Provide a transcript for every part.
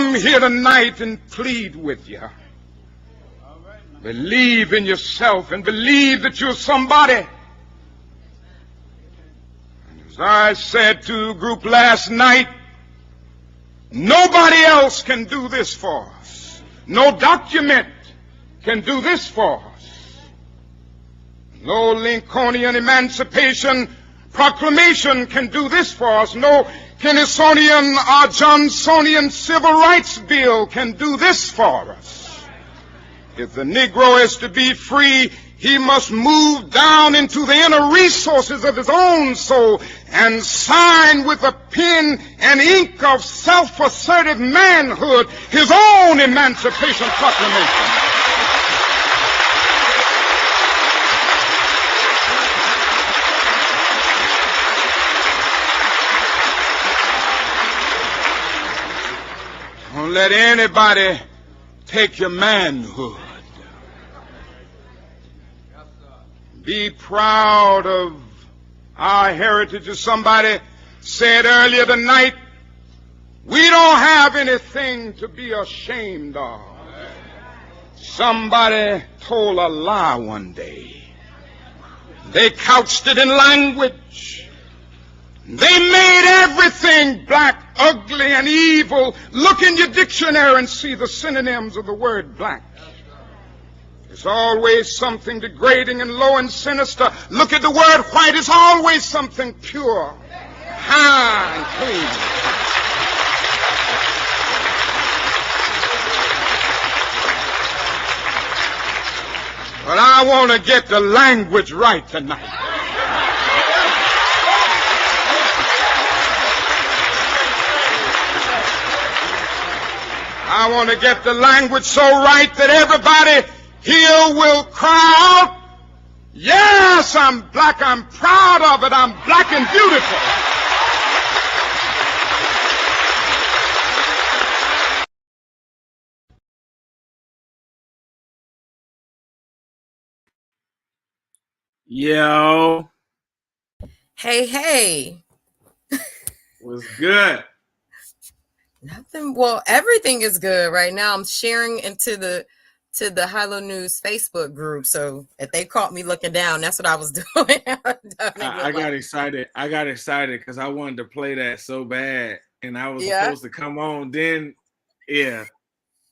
come here tonight and plead with you. Believe in yourself and believe that you're somebody. And as I said to the group last night, nobody else can do this for us. No document can do this for us. No Lincolnian Emancipation Proclamation can do this for us. No Kennysonian or Johnsonian Civil Rights Bill can do this for us. If the Negro is to be free, he must move down into the inner resources of his own soul and sign with a pen and ink of self-assertive manhood his own Emancipation Proclamation. Don't let anybody take your manhood. Be proud of our heritage. As somebody said earlier tonight, we don't have anything to be ashamed of. Somebody told a lie one day. They couched it in language. They made everything black, ugly, and evil. Look in your dictionary and see the synonyms of the word black. There's always something degrading and low and sinister. Look at the word white. It's always something pure, high, and clean. But I want to get the language right tonight. I want to get the language so right that everybody here will cry out, yes, I'm black, I'm proud of it, I'm black and beautiful. Yo. Hey. What's good? Nothing. Well, everything is good right now. I'm sharing into the Hilo News Facebook group. So if they caught me looking down, that's what I was doing. I got excited. I got excited because I wanted to play that so bad, and I was supposed to come on. Then,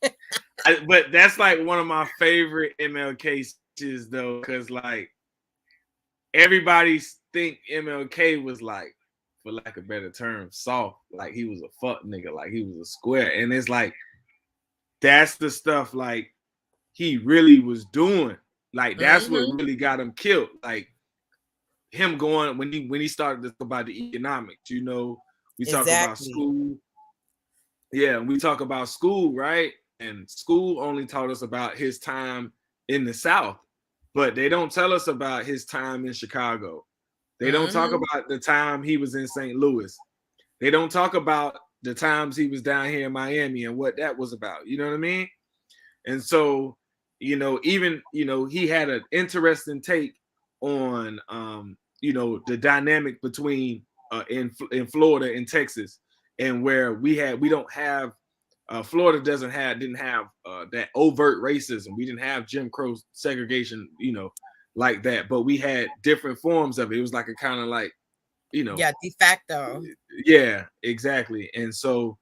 but that's like one of my favorite MLK speeches, though, because like everybody think MLK was like, for lack of a better term, soft. Like he was a fuck nigga, like he was a square. And it's like, that's the stuff like he really was doing. Like that's what really got him killed. Like him going when he started to talk about the economics, you know, we talk about school. Yeah, we talk about school, right? And school only taught us about his time in the South, but they don't tell us about his time in Chicago. They don't talk about the time he was in St. Louis. They don't talk about the times he was down here in Miami and what that was about. You know what I mean? And so, you know, even, you know, he had an interesting take on, you know, the dynamic between in Florida and Texas, and where we don't have, Florida didn't have that overt racism. We didn't have Jim Crow segregation, you know, like that, but we had different forms of it. It was like a kind of like, you know, de facto. Yeah, exactly. And so,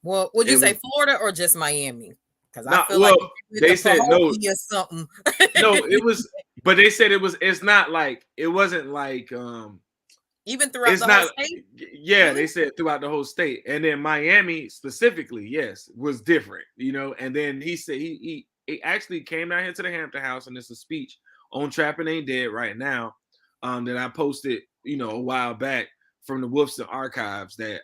well, would you say Florida or just Miami? Because I feel like they said no, something. No, it was, but they said it was. It's not like it wasn't like even throughout the whole state. Yeah, they said throughout the whole state, and then Miami specifically, yes, was different. You know, and then he said he actually came down here to the Hampton House, and it's a speech on Trappin Aint Dead right now, that I posted, you know, a while back from the Wolfson archives. That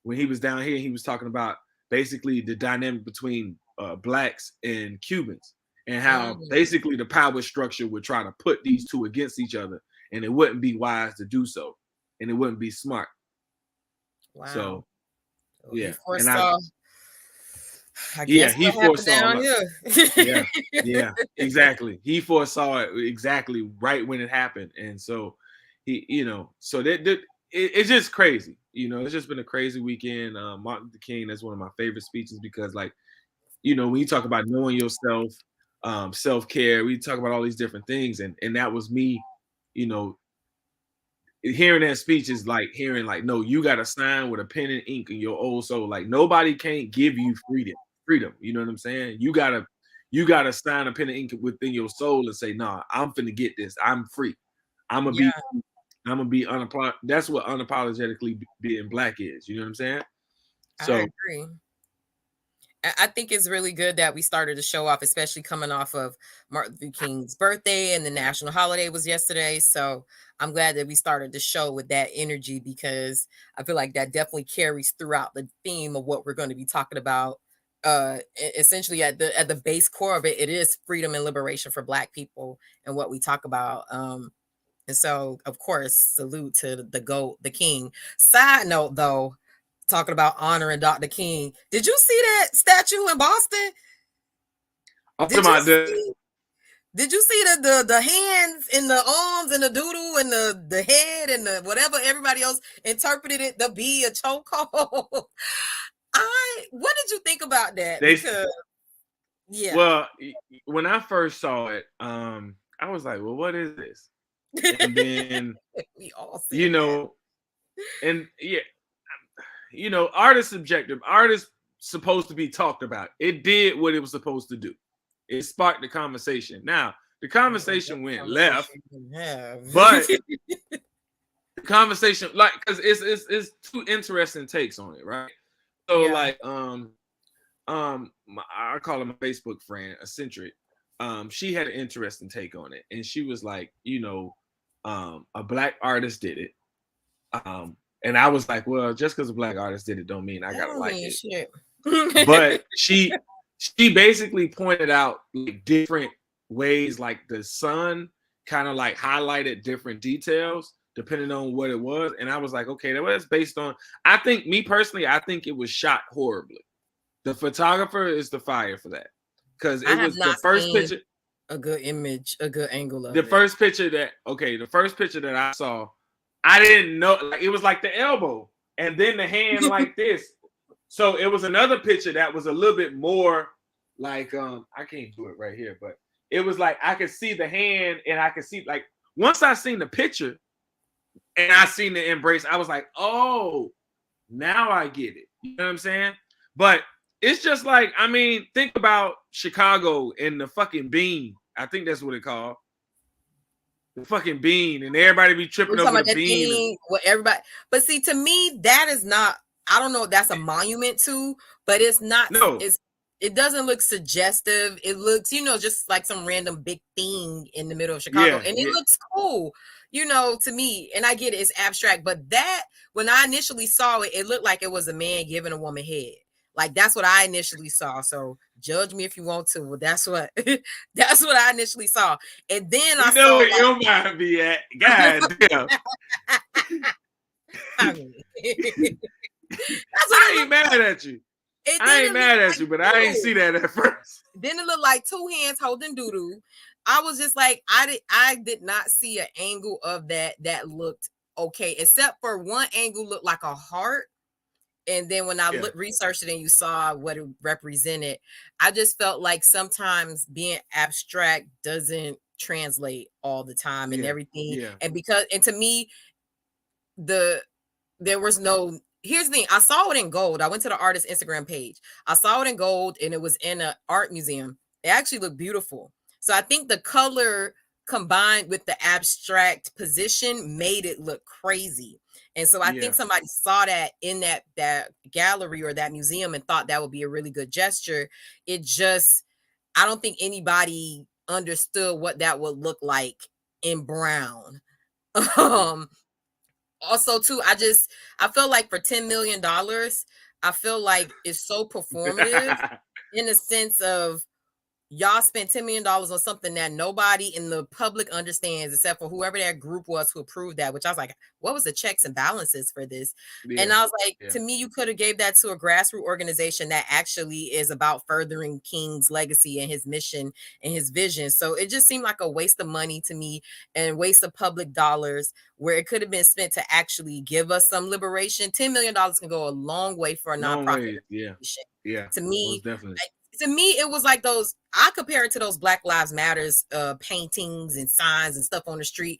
when he was down here, he was talking about basically the dynamic between blacks and Cubans, and how basically the power structure would try to put these two against each other, and it wouldn't be wise to do so, and it wouldn't be smart. Wow. So yeah, I guess he foresaw yeah, exactly. He foresaw it exactly right when it happened, and so he, you know, so that it's just crazy. You know, it's just been a crazy weekend. Martin Luther King, that's one of my favorite speeches because, like, you know, when you talk about knowing yourself, self-care, we talk about all these different things, and that was me, you know, hearing that speech is like hearing like, no, you got to sign with a pen and ink in your old soul. Like nobody can't give you freedom. You know what I'm saying? You gotta sign a pen and ink within your soul and say, nah, I'm finna get this. I'm free. I'm gonna be unapologetic. That's what unapologetically being black is. You know what I'm saying? So I agree. I think it's really good that we started to show off, especially coming off of Martin Luther King's birthday and the national holiday was yesterday. So I'm glad that we started the show with that energy because I feel like that definitely carries throughout the theme of what we're going to be talking about. Essentially, at the base core of it, it is freedom and liberation for Black people and what we talk about. And so, of course, salute to the GOAT, the King. Side note, though. Talking about honoring Dr. King. Did you see that statue in Boston? Did you see the hands and the arms and the doodle and the head and the whatever everybody else interpreted it to be a chokehold? What did you think about that? Well, when I first saw it, I was like, well, what is this? And then we all you know, and yeah. You know, art is subjective. Art is supposed to be talked about. It did what it was supposed to do. It sparked the conversation. Now, the conversation went left, but the conversation, like, because it's two interesting takes on it, right? So, like, I call him a Facebook friend, Eccentric. She had an interesting take on it, and she was like, you know, a Black artist did it. And I was like, well, just because a Black artist did it don't mean I gotta like it. Shit. But she basically pointed out like different ways, like the sun kind of like highlighted different details depending on what it was. And I was like, okay, that was based on, I think me personally, I think it was shot horribly. The photographer is the fire for that. Because it was the first picture. A good image, a good angle of it. The first picture that I saw, I didn't know, like, it was like the elbow and then the hand like this. So it was another picture that was a little bit more like, I can't do it right here, but it was like, I could see the hand and I could see, like, once I seen the picture and I seen the embrace, I was like, oh, now I get it. You know what I'm saying? But it's just like, I mean, think about Chicago and the fucking bean. I think that's what it's called. The fucking bean, and everybody be tripping over the bean. Everybody, but see, to me, that is not. I don't know if that's a monument to, but it's not. No, it doesn't look suggestive. It looks, you know, just like some random big thing in the middle of Chicago, and it looks cool, you know, to me. And I get it, it's abstract, but that when I initially saw it, it looked like it was a man giving a woman head. Like that's what I initially saw. So judge me if you want to. Well, that's what I initially saw. And then I know where your mind be at. God damn. I mean, I ain't mad at you. I ain't mad at you, but I ain't see that at first. Then it looked like two hands holding doo-doo. I was just like, I did not see an angle of that looked okay, except for one angle looked like a heart. And then when I researched it and you saw what it represented, I just felt like sometimes being abstract doesn't translate all the time and everything. Yeah. And to me, there was no, here's the thing. I saw it in gold. I went to the artist's Instagram page. I saw it in gold and it was in an art museum. It actually looked beautiful. So I think the color combined with the abstract position made it look crazy. And so I think somebody saw that in that gallery or that museum and thought that would be a really good gesture. It just, I don't think anybody understood what that would look like in brown. Also, too, I feel like for $10 million, I feel like it's so performative in the sense of y'all spent $10 million on something that nobody in the public understands except for whoever that group was who approved that, which I was like, what was the checks and balances for this? And I was like, to me, you could have gave that to a grassroots organization that actually is about furthering King's legacy and his mission and his vision. So it just seemed like a waste of money to me and waste of public dollars where it could have been spent to actually give us some liberation. $10 million can go a long way for a nonprofit. Yeah. To me, definitely. To me, it was like those, I compare it to those Black Lives Matters paintings and signs and stuff on the street.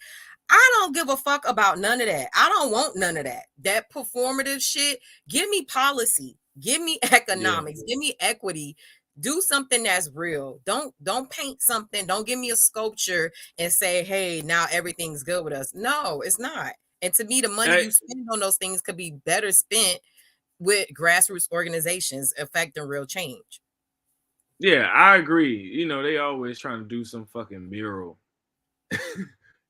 I don't give a fuck about none of that. I don't want none of that. That performative shit. Give me policy. Give me economics. Give me equity. Do something that's real. Don't paint something. Don't give me a sculpture and say, hey, now everything's good with us. No, it's not. And to me, the money you spend on those things could be better spent with grassroots organizations affecting real change. Yeah, I agree. You know, they always trying to do some fucking mural.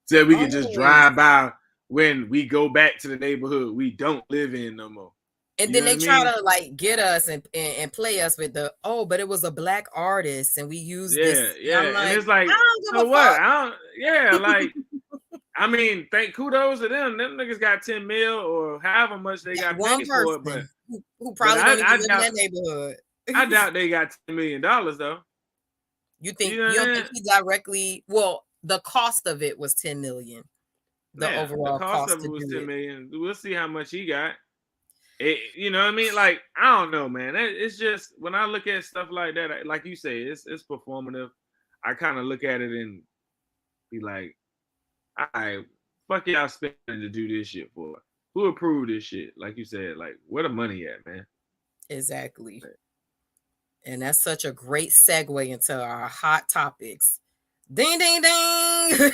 So we can just drive by when we go back to the neighborhood we don't live in no more. And then they try to like get us and play us with the, but it was a Black artist and we used this. Yeah. And, like, and it's like, so what? Like, I mean, kudos to them. Them niggas got 10 mil or however much they got paid for it, but who probably don't even live in that neighborhood. I doubt they got $10 million though. You think you don't think he directly? Well, the cost of it was 10 million. The overall cost of it was 10 million. We'll see how much he got. You know what I mean? Like, I don't know, man. It's just when I look at stuff like that, like you say, it's performative. I kind of look at it and be like, all right, fuck y'all spending to do this shit for? Who approved this shit? Like you said, like, where the money at, man? Exactly. And that's such a great segue into our hot topics. Ding, ding, ding.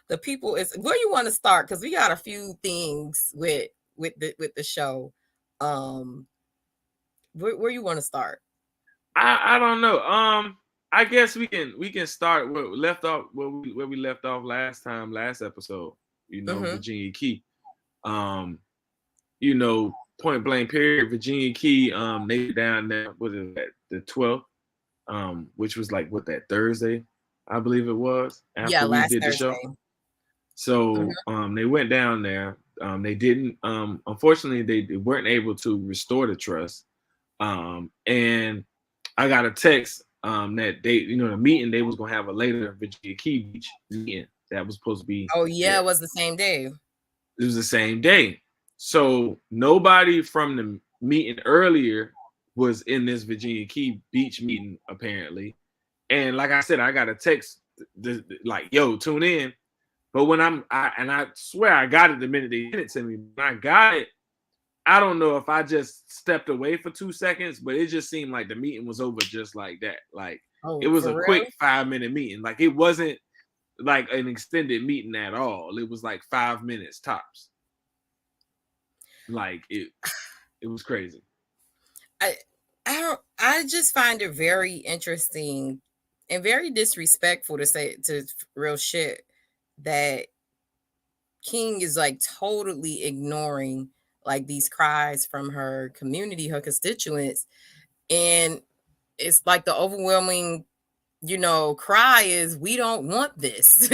The people is where you want to start because we got a few things with the show. Where you want to start? I don't know. I guess we can start where we left off last episode. You know, Virginia Key. You know, point blank period. Virginia Key. They down there. What is that? The 12th. Which was like that Thursday, I believe it was. After we did Thursday. The show. So they went down there. They didn't. Unfortunately, they weren't able to restore the trust. And I got a text that they, you know, the meeting they was gonna have a later Virginia Key Beach meeting that was supposed to be. Oh yeah, it was the same day. It was the same day. So nobody from the meeting earlier was in this Virginia Key Beach meeting apparently. And like I said, I got a text like, "Yo, tune in." But when I swear I got it the minute they sent it to me. When I got it, I don't know if I just stepped away for 2 seconds, but it just seemed like the meeting was over just like that. Like it was a quick 5-minute meeting. Like it wasn't like an extended meeting at all. It was like 5 minutes tops. Like it was crazy. I just find it very interesting and very disrespectful to say to real shit that King is like totally ignoring like these cries from her community, her constituents. And it's like the overwhelming, you know, cry is we don't want this.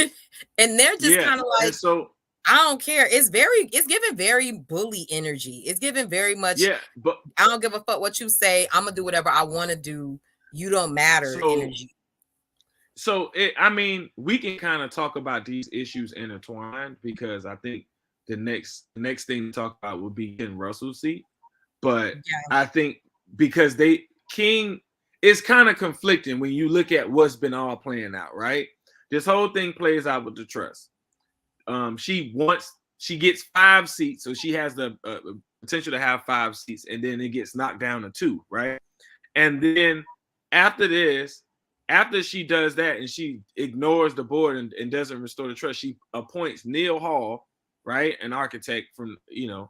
And they're just kind of like, so I don't care. It's giving very bully energy. It's giving very much, but I don't give a fuck what you say. I'm gonna do whatever I want to do. You don't matter energy. So I mean, we can kind of talk about these issues intertwined because I think the next thing to talk about would be Ken Russell's seat. But I think because King is kind of conflicting when you look at what's been all playing out, right? This whole thing plays out with the trust. She gets 5 seats, so she has the potential to have 5 seats, and then it gets knocked down to 2, right? And then after this, after she does that and she ignores the board and doesn't restore the trust, she appoints Neil Hall, right, an architect from, you know,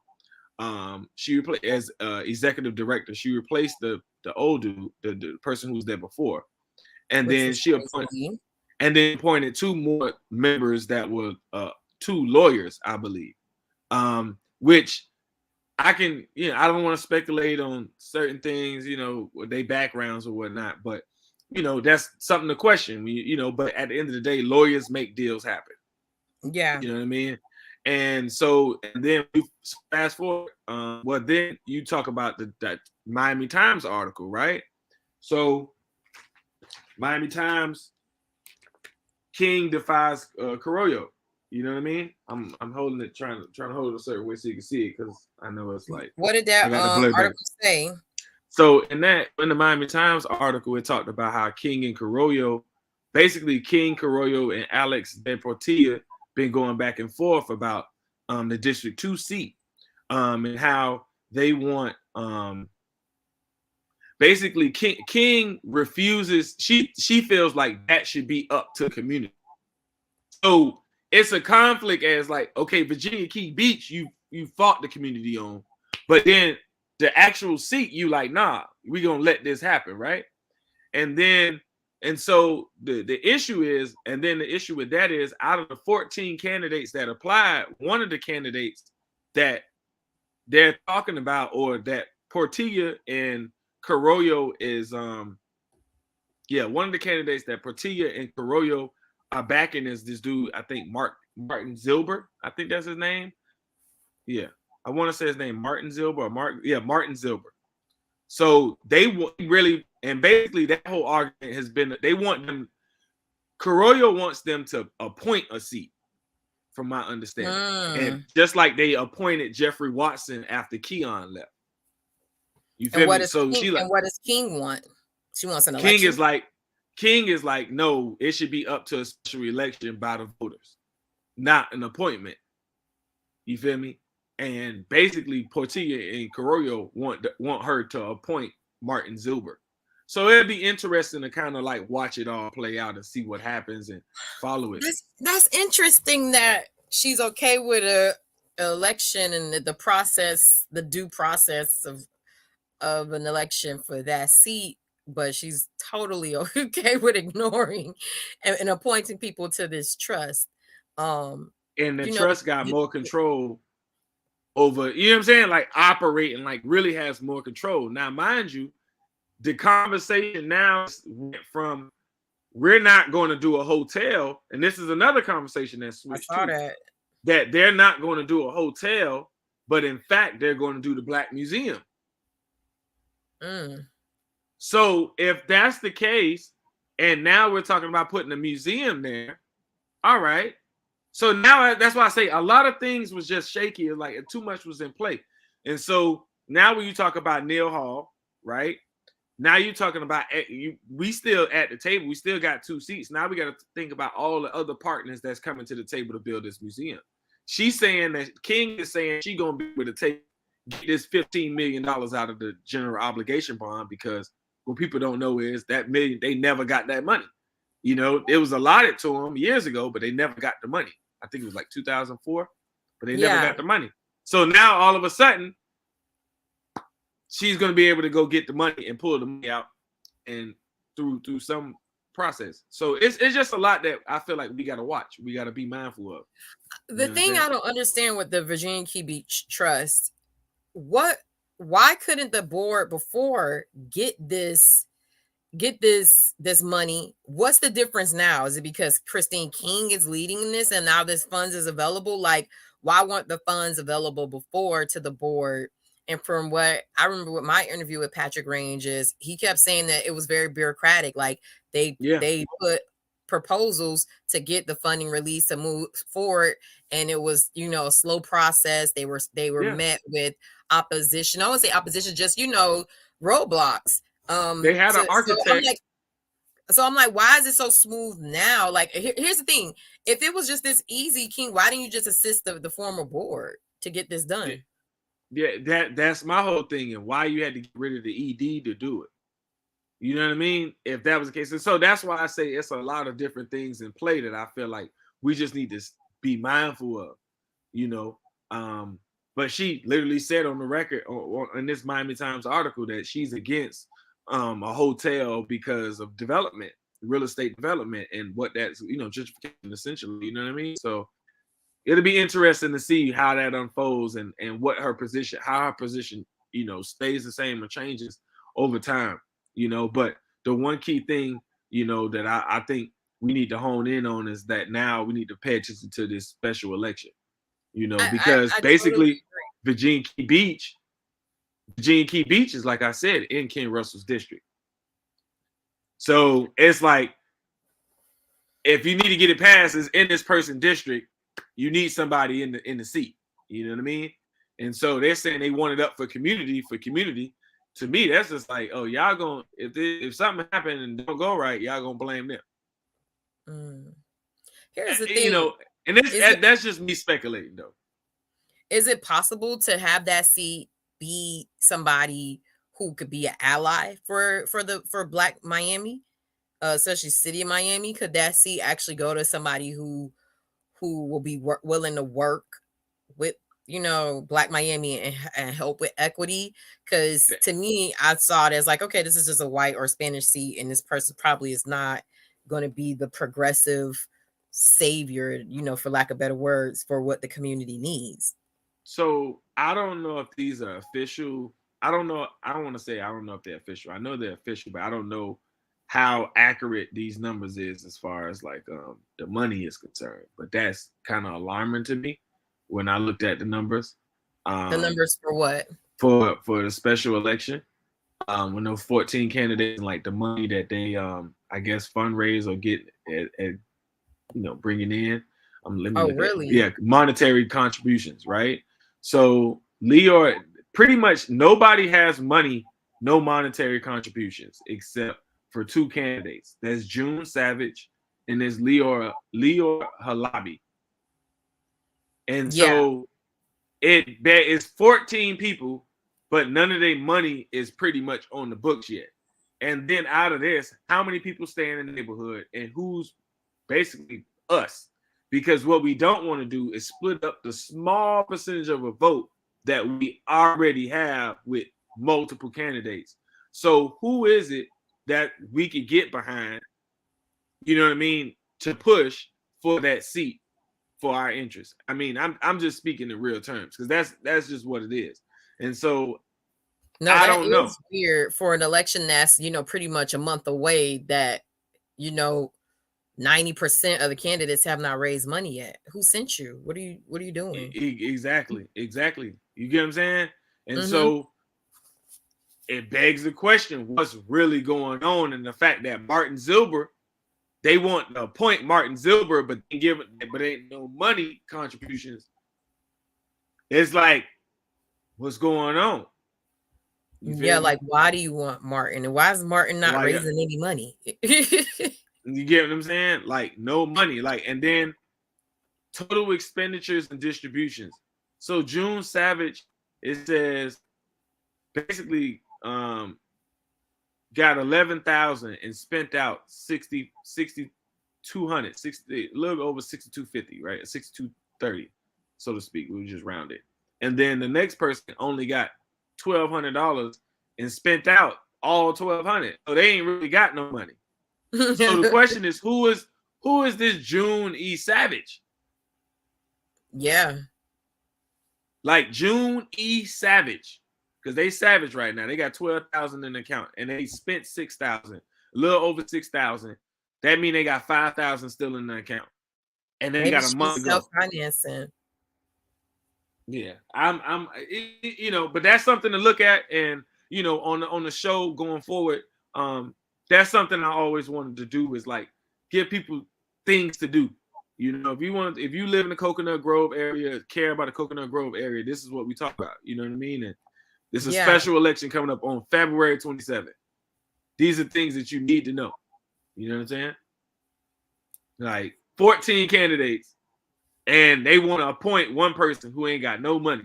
she replaced as executive director. She replaced the old dude, the person who was there before, and then she appointed 2 more members that were 2 lawyers, I believe, which I can, I don't want to speculate on certain things, their backgrounds or whatnot, but that's something to question. But at the end of the day, lawyers make deals happen. Yeah. You know what I mean? And then we fast forward. Well, then you talk about that Miami Times article, right? So Miami Times, King defies Carollo. You know what I mean? I'm holding it, trying to hold it a certain way so you can see it, because I know it's like, what did that article say? So in the Miami Times article, it talked about how King and Carollo, basically King, Carollo, and Alex De Portilla been going back and forth about the District 2 seat, and how they want basically King refuses. She feels like that should be up to the community. So it's a conflict as like, okay, Virginia Key Beach, you fought the community on, but then the actual seat, you like, nah, we gonna let this happen, right? And so the issue is, and then the issue with that is, out of the 14 candidates that applied, one of the candidates that they're talking about, or that Portilla and Carollo is, one of the candidates that Portilla and Carollo are backing is this dude, I think Martin Zilber, I think that's his name. Yeah, I want to say his name, Martin Zilber, or Martin Zilber. So they really, and basically that whole argument has been, they want them, Carollo wants them to appoint a seat, from my understanding. And just like they appointed Jeffrey Watson after Keon left. You feel me? So and what does King want? She wants an election. King is like, no, it should be up to a special election by the voters, not an appointment. You feel me? And basically, Portilla and Carollo want her to appoint Martin Zilber. So it'd be interesting to kind of like watch it all play out and see what happens and follow it. That's interesting that she's okay with an election and the process, the due process of an election for that seat, but she's totally okay with ignoring and appointing people to this trust. And the trust got more control over, you know what I'm saying? Like operating, like really has more control. Now, mind you, the conversation now went from, we're not going to do a hotel, and this is another conversation that switched to that they're not going to do a hotel, but in fact, they're going to do the Black Museum. So if that's the case, and now we're talking about putting a museum there, all right. So now that's why I say a lot of things was just shaky. Like too much was in play. And so now when you talk about Neil Hall, right? Now you're talking about, we still at the table. We still got 2 seats. Now we got to think about all the other partners that's coming to the table to build this museum. She's saying that King is saying she's going to be able to get this $15 million out of the general obligation bond, because what people don't know is that million, they never got that money. It was allotted to them years ago, but they never got the money. I think it was like 2004, but they never got the money. So now all of a sudden, she's going to be able to go get the money and pull the money out, and through some process. So it's just a lot that I feel like we got to watch. We got to be mindful of. The thing I don't understand with the Virginia Key Beach Trust, why couldn't the board before get this money? What's the difference now? Is it because Christine King is leading this and now this funds is available? Like, why weren't the funds available before to the board? And from what I remember with my interview with Patrick Range is, he kept saying that it was very bureaucratic. Like they put proposals to get the funding released to move forward, and it was a slow process. They were met with opposition. I won't say opposition, just roadblocks. They had an architect. So I'm like, why is it so smooth now? Like, here's the thing: if it was just this easy, King, why didn't you just assist the former board to get this done? Yeah, that's my whole thing, and why you had to get rid of the ED to do it. You know what I mean? If that was the case. And so that's why I say it's a lot of different things in play that I feel like we just need to be mindful of, but she literally said on the record in this Miami Times article that she's against a hotel because of development, real estate development, and what that's, gentrification essentially, you know what I mean? So it'll be interesting to see how that unfolds and what how her position, stays the same or changes over time, But the one key thing, that I think we need to hone in on is that now we need to pay attention to this special election, because I totally basically agree. Virginia Key Beach is, like I said, in Ken Russell's district. So it's like, if you need to get it passed, is in this person's district, you need somebody in the seat. You know what I mean? And so they're saying they want it up for community. To me, that's just like, oh, y'all gonna, if something happened and don't go right, y'all gonna blame them. Here's the thing, and that's just me speculating though. Is it possible to have that seat be somebody who could be an ally for Black Miami, especially city of Miami? Could that seat actually go to somebody who will be willing to work with, Black Miami and help with equity? Because to me, I saw it as like, okay, this is just a white or Spanish seat, and this person probably is not going to be the progressive savior, for lack of better words, for what the community needs. So I don't know if these are official. I don't know. I don't want to say I don't know if they're official. I know they're official, but I don't know how accurate these numbers is as far as like the money is concerned. But that's kind of alarming to me when I looked at the numbers. The numbers for what? For the special election. When those 14 candidates and like the money that they I guess fundraise or get at bringing in. Really? Monetary contributions, right? So Leora, pretty much nobody has money, no monetary contributions except for two candidates. There's June Savage and there's Leora Halabi. And so there is 14 people, but none of their money is pretty much on the books yet. And then out of this, how many people stay in the neighborhood and who's basically us? Because what we don't want to do is split up the small percentage of a vote that we already have with multiple candidates. So who is it that we could get behind, you know what I mean, to push for that seat for our interests? I mean, I'm just speaking in real terms because that's just what it is. And so I don't know. It's weird for an election that's, pretty much a month away that, 90% of the candidates have not raised money yet. Who sent you? What are you doing? Exactly. You get what I'm saying? And so it begs the question, what's really going on? And the fact that Martin Zilber, they want to appoint Martin Zilber, but ain't no money contributions. It's like, what's going on? Like, why do you want Martin? And why is Martin not raising any money? You get what I'm saying? Like, no money. Like, and then total expenditures and distributions. So June Savage, it says basically got 11,000 and spent out 6,200, a little over 6,250, right? 6,230, so to speak. We just round it. And then the next person only got $1,200 and spent out all $1,200. So they ain't really got no money. So the question is, who is this June E. Savage? Yeah. Like June E. Savage. Because they savage right now. They got 12,000 in the account and they spent 6,000, a little over 6,000. That means they got 5,000 still in the account. And they got a month to go. Self-financing. Yeah. But that's something to look at. And, on the show going forward, that's something I always wanted to do is like give people things to do. If you live in the Coconut Grove area, care about the Coconut Grove area, this is what we talk about. You know what I mean? And there's a special election coming up on February 27th. These are things that you need to know. You know what I'm saying? Like 14 candidates, and they want to appoint one person who ain't got no money.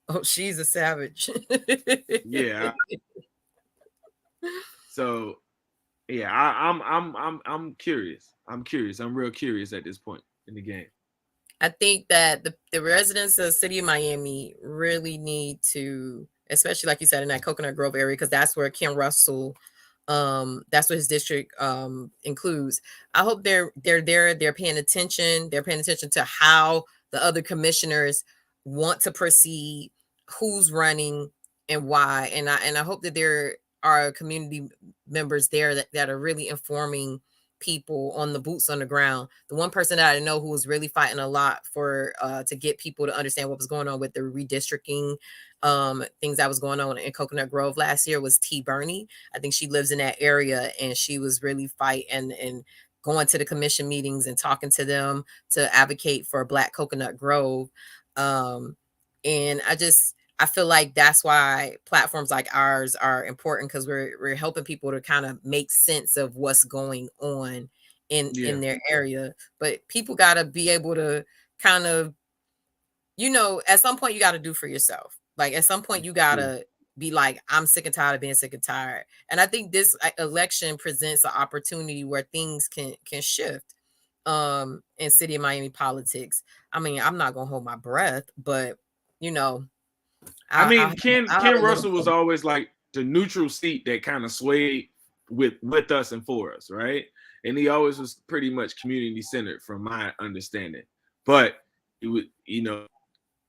Oh, she's a savage. Yeah. So, yeah, I'm curious. I'm real curious at this point in the game. I think that the residents of the city of Miami really need to, especially like you said, in that Coconut Grove area, because that's where Ken Russell That's what his district includes. I hope they're there, they're paying attention, to how the other commissioners want to proceed, who's running and why. And I hope that there are community members there that are really informing people on the boots on the ground. The one person that I know who was really fighting a lot for to get people to understand what was going on with the redistricting things that was going on in Coconut Grove last year was T. Bernie. I think she lives in that area, and she was really fighting and going to the commission meetings and talking to them to advocate for Black Coconut Grove. And I feel like that's why platforms like ours are important, because we're helping people to kind of make sense of what's going on in their area. But people got to be able to kind of, at some point you got to do for yourself. Like at some point you got to be like, I'm sick and tired of being sick and tired. And I think this election presents an opportunity where things can shift in city of Miami politics. I mean, I'm not gonna hold my breath, but Ken Russell was always like the neutral seat that kind of swayed with us and for us, right? And he always was pretty much community centered, from my understanding. But it would,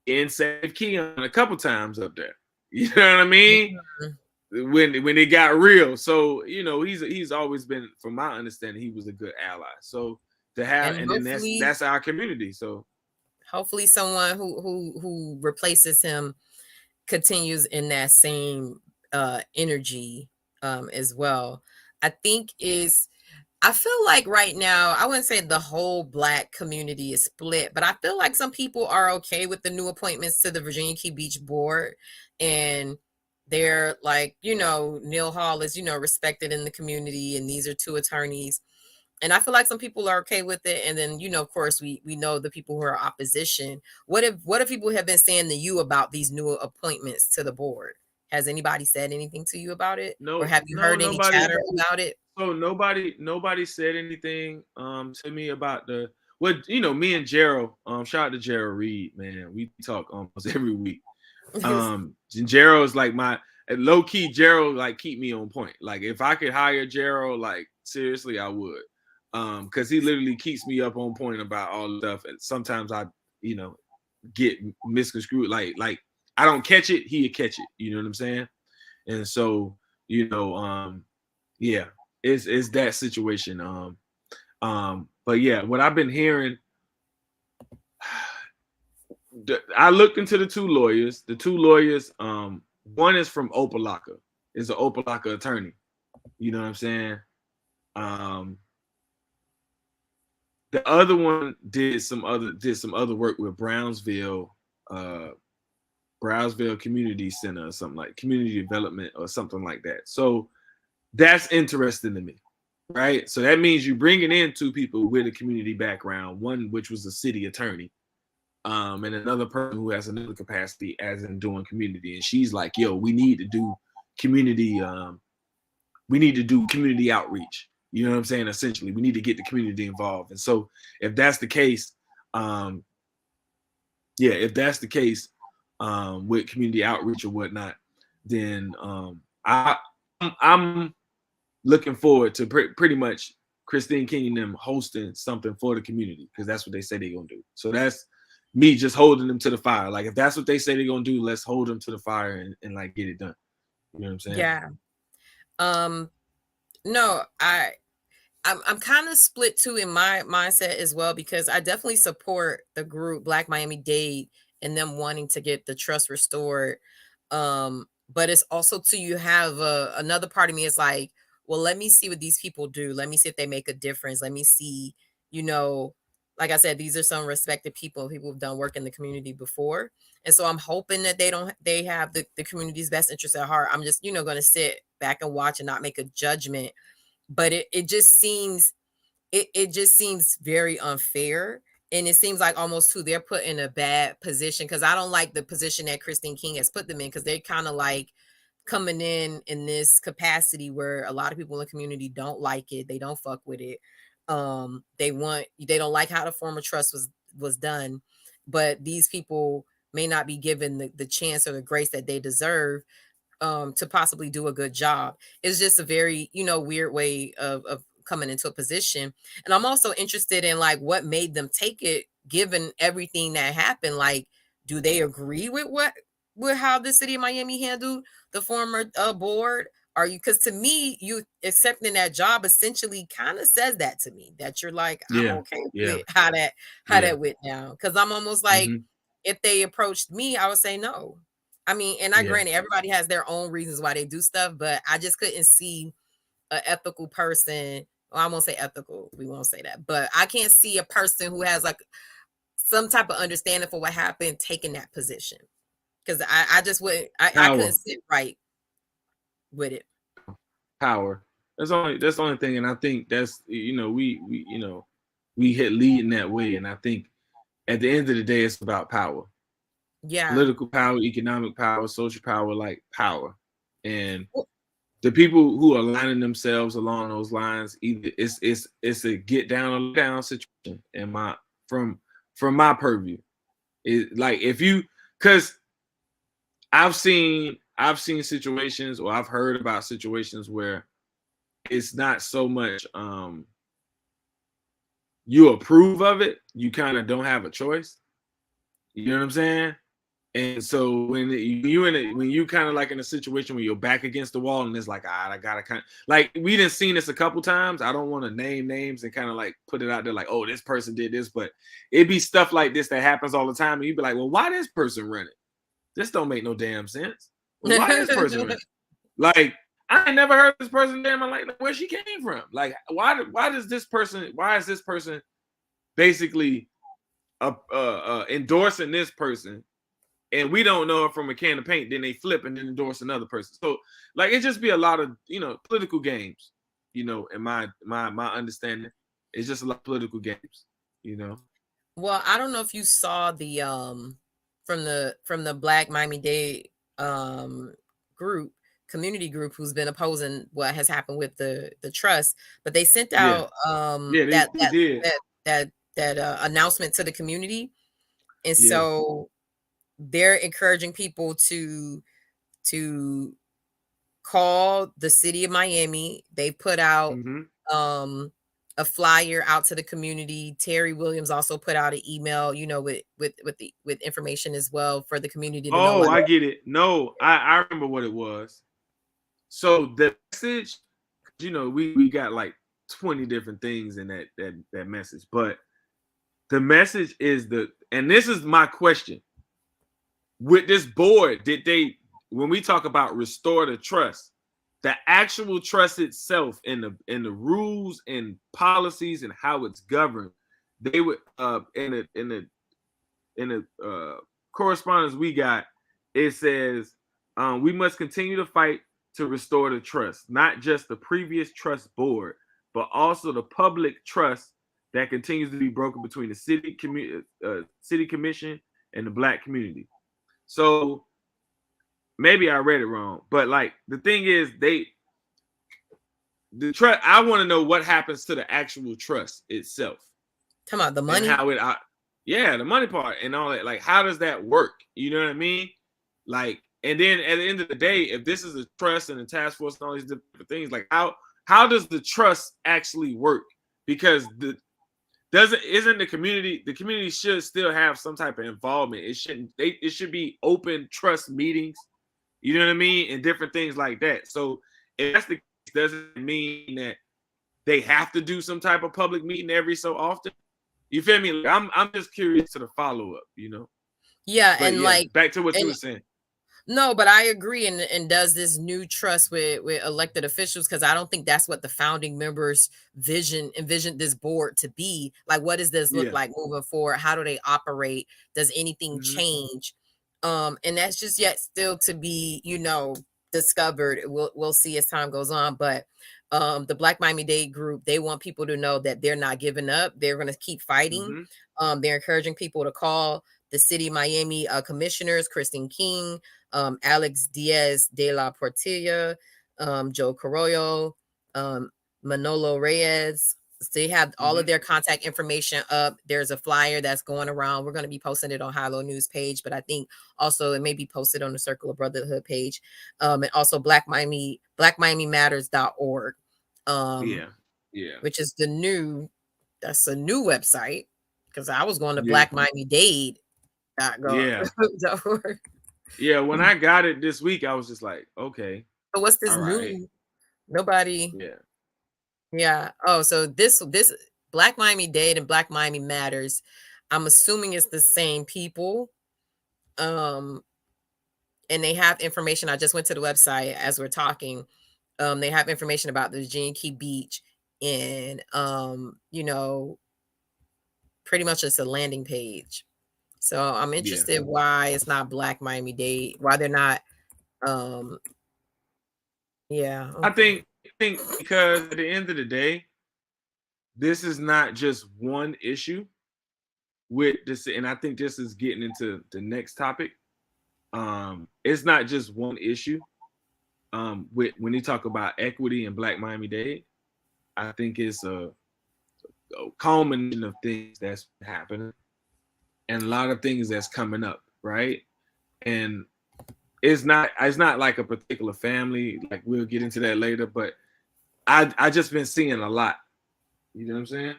and save Keon a couple times up there. You know what I mean? Mm-hmm. When it got real. So he's always been, from my understanding, he was a good ally. So to have, and then that's our community. So hopefully someone who replaces him continues in that same energy as well. I feel like right now, I wouldn't say the whole Black community is split, but I feel like some people are okay with the new appointments to the Virginia Key Beach board. And they're like, Neil Hall is, respected in the community, and these are two attorneys. And I feel like some people are okay with it. And then, of course, we know the people who are opposition. What if people have been saying to you about these new appointments to the board? Has anybody said anything to you about it? No. Or have you heard any chatter about it? So nobody said anything to me about me and Gerald, shout out to Gerald Reed, man. We talk almost every week. Gerald's like my low key. Gerald like keep me on point. Like if I could hire Gerald, like seriously, I would. Because he literally keeps me up on point about all the stuff. And sometimes I, get misconstrued. Like I don't catch it, he'll catch it. You know what I'm saying? And so, yeah, it's that situation. But yeah, what I've been hearing, I looked into the two lawyers. The two lawyers, one is from Opelika, is an Opelika attorney. You know what I'm saying? The other one did some other work with Brownsville Community Center or something, like community development or something like that. So that's interesting to me, right? So that means you're bringing in two people with a community background, one which was a city attorney, and another person who has another capacity as in doing community. And she's like, yo, we need to do community outreach. You know what I'm saying? Essentially, we need to get the community involved. And so if that's the case, with community outreach or whatnot, then I'm looking forward to pretty much Christine King and them hosting something for the community, because that's what they say they're gonna do. So that's me just holding them to the fire. Like if that's what they say they're gonna do, let's hold them to the fire and like get it done. You know what I'm saying? Yeah. No, I'm kind of split too in my mindset as well, because I definitely support the group Black Miami-Dade and them wanting to get the trust restored. But it's also too, you have another part of me is like, well, let me see what these people do. Let me see if they make a difference. Let me see, like I said, these are some respected people who've done work in the community before. And so I'm hoping that they have the community's best interest at heart. I'm just, going to sit back and watch and not make a judgment. But it just seems very unfair. And it seems like almost too, they're put in a bad position, because I don't like the position that Christine King has put them in, because they're kind of like coming in this capacity where a lot of people in the community don't like it. They don't fuck with it. They don't like how the former trust was done, but these people may not be given the chance or the grace that they deserve. to possibly do a good job. It's just a very, weird way of coming into a position. And I'm also interested in like what made them take it, given everything that happened. Like, do they agree with how the city of Miami handled the former board? Are you, because to me, you accepting that job essentially kind of says that to me, that you're like, I'm okay with how that went down. Because I'm almost like, if they approached me, I would say no. I mean, and I granted everybody has their own reasons why they do stuff, but I just couldn't see an ethical person. Well, I won't say ethical. We won't say that, but I can't see a person who has like some type of understanding for what happened taking that position. Because I just wouldn't. I couldn't sit right with it. Power. That's the only thing, and I think that's we hit lead in that way, and I think at the end of the day, it's about power. Yeah, political power, economic power, social power, like power, and the people who are lining themselves along those lines, either it's a get down or down situation. And from my purview, is like if you, because I've seen situations, or I've heard about situations where it's not so much you approve of it, you kind of don't have a choice. You know what I'm saying? And so when you kind of like in a situation where you're back against the wall and it's like, I gotta kind of like, we done seen this a couple times. I don't want to name names and kind of like put it out there like, oh, this person did this, but it'd be stuff like this that happens all the time. And you'd be like, well, why this person run it? This don't make no damn sense. Well, why this person run it? Like, I ain't never heard this person name. I'm like, where she came from? Like, why is this person basically endorsing this person? And we don't know it from a can of paint, then they flip and then endorse another person. So like it just be a lot of political games, in my understanding. It's just a lot of political games, Well, I don't know if you saw the from the Black Miami-Dade community group who's been opposing what has happened with the trust, but they sent out that announcement to the community. And so they're encouraging people to call the city of Miami. They put out a flyer out to the community. Terry Williams also put out an email, with information as well for the community to know. Oh, I get it. No, I remember what it was. So the message, we got like 20 different things in that message, but the message is and this is my question. With this board, when we talk about restore the trust, the actual trust itself and the rules and policies and how it's governed, they would in the correspondence we got, it says we must continue to fight to restore the trust, not just the previous trust board, but also the public trust that continues to be broken between the city commission and the Black community. So maybe I read it wrong, but like the thing is, the trust. I want to know what happens to the actual trust itself. Talking about the money, and how the money part and all that. Like, how does that work? You know what I mean? Like, and then at the end of the day, if this is a trust and a task force and all these different things, like how does the trust actually work? Because isn't the community should still have some type of involvement. It should be open trust meetings, you know what I mean, and different things like that. So if that's the case, doesn't mean that they have to do some type of public meeting every so often. You feel me? Like, I'm just curious to the follow up, Yeah, but and like back to what you were saying. No, but I agree. And does this new trust with elected officials? Because I don't think that's what the founding members envisioned this board to be. Like, what does this look like moving forward? How do they operate? Does anything change? And that's just yet still to be, discovered. We'll see as time goes on. But the Black Miami-Dade group, they want people to know that they're not giving up. They're going to keep fighting. They're encouraging people to call the city of Miami commissioners, Christine King, Alex Diaz de la Portilla, Joe Carollo, Manolo Reyes, They have all of their contact information up. There's a flyer that's going around. We're going to be posting it on Hilo News page, but I think also it may be posted on the Circle of Brotherhood page. And also BlackMiamiMatters.org. Which is that's a new website, because I was going to BlackMiamiDade.gov. Yeah, when I got it this week, I was just like, okay. So what's this new? Nobody. Yeah. Oh, so this Black Miami Dade and Black Miami Matters, I'm assuming it's the same people. And they have information. I just went to the website as we're talking. They have information about the Virginia Key Beach, and pretty much it's a landing page. So I'm interested why it's not Black Miami Dade, why they're not. Okay. I think because at the end of the day, this is not just one issue with this, and I think this is getting into the next topic. It's not just one issue. With when you talk about equity in Black Miami-Dade, I think it's a culmination of things that's happening and a lot of things that's coming up, right? And it's not like a particular family, like we'll get into that later, but I just been seeing a lot. You know what I'm saying?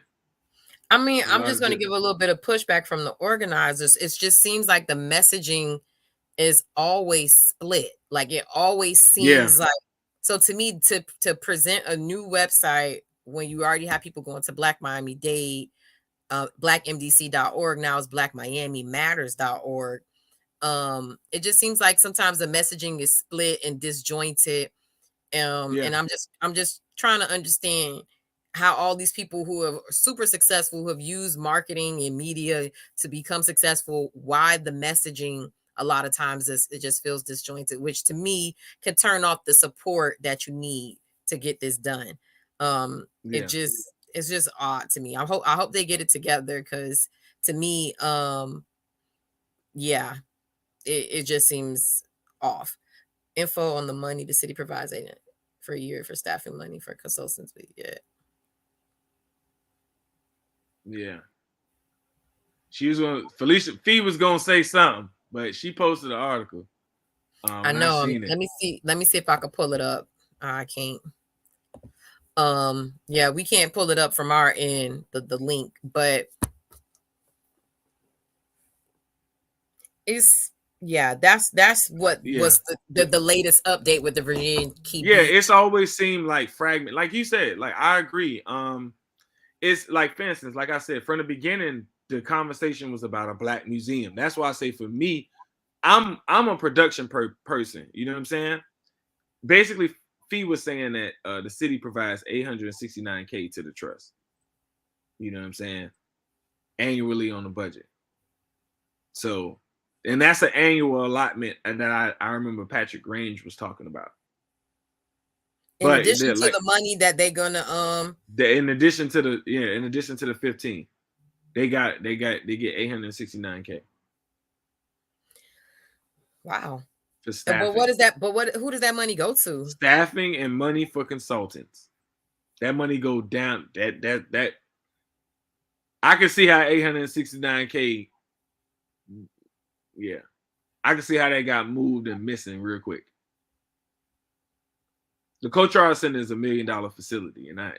I mean, I'm just going to give a little bit of pushback from the organizers. It just seems like the messaging is always split. Like it always seems like, so to me, to present a new website when you already have people going to Black Miami Dade, blackmdc.org, now it's blackmiamimatters.org. It just seems like sometimes the messaging is split and disjointed. And I'm just trying to understand how all these people who are super successful, who have used marketing and media to become successful, why the messaging a lot of times it just feels disjointed, which to me can turn off the support that you need to get this done. It's just odd to me. I hope they get it together, because to me, it just seems off. Info on the money the city provides for a year for staffing money for consultants. She was going. Felicia Fee was going to say something, but she posted an article. I know. Let me see if I can pull it up. I can't. We can't pull it up from our end, the link, but it's that's what was the latest update with the Virginia Key Beach. It's always seemed like fragment, like you said. Like I agree. It's like, for instance, like I said from the beginning, the conversation was about a Black museum. That's why I say for me, I'm a production person. You know what I'm saying? Basically, Fee was saying that the city provides $869K to the trust. You know what I'm saying? Annually on the budget. So, and that's an annual allotment, and that I remember Patrick Grange was talking about. In addition to the money that they're gonna in addition to the 15, they get $869K. Wow. For staffing. But what is that? But who does that money go to? Staffing and money for consultants. That money go down. That I can see how $869K. Yeah, I can see how that got moved and missing real quick. The Coach Charles Center is $1 million facility, and I,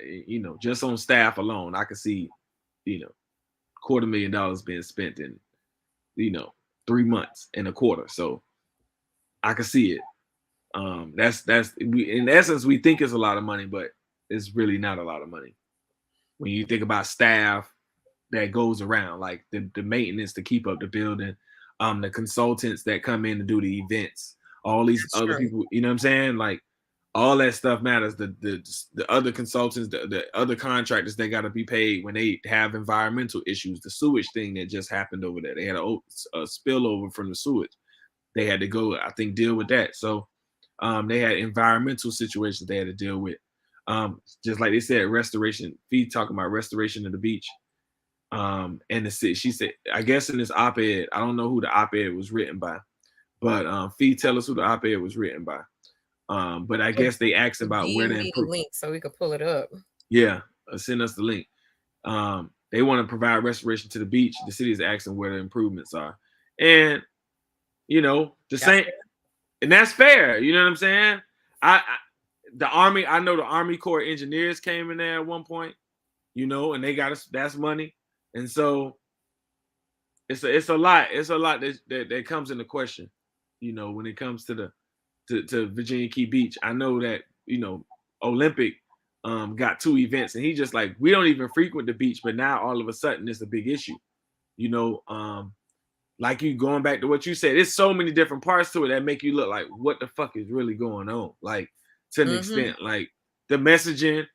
just on staff alone, I can see, $250,000 being spent in, 3 months and a quarter. So I can see it. In essence, we think it's a lot of money, but it's really not a lot of money when you think about staff that goes around, like the maintenance to keep up the building, the consultants that come in to do the events, all these other people. You know what I'm saying? Like, all that stuff matters. The other consultants, the other contractors, they got to be paid when they have environmental issues. The sewage thing that just happened over there, they had a spillover from the sewage. They had to go, I think, deal with that. So they had environmental situations they had to deal with. Just like they said, restoration. Fee talking about restoration of the beach. And the city. She said, I guess in this op-ed, I don't know who the op-ed was written by, but Fee tell us who the op-ed was written by. But I guess they asked about where to improve. Link so we could pull it up. Yeah. send us the link. They want to provide restoration to the beach. The city is asking where the improvements are, and the same, and that's fair. You know what I'm saying? The Army. I know the Army Corps of Engineers came in there at one point. And they got us. That's money, and so it's a lot. It's a lot that comes into question. When it comes to to Virginia Key Beach. I know that Olympic got 2 events, and he just like, we don't even frequent the beach, but now all of a sudden it's a big issue. Like you going back to what you said, there's so many different parts to it that make you look like, what the fuck is really going on? Like, to an extent, like the messaging,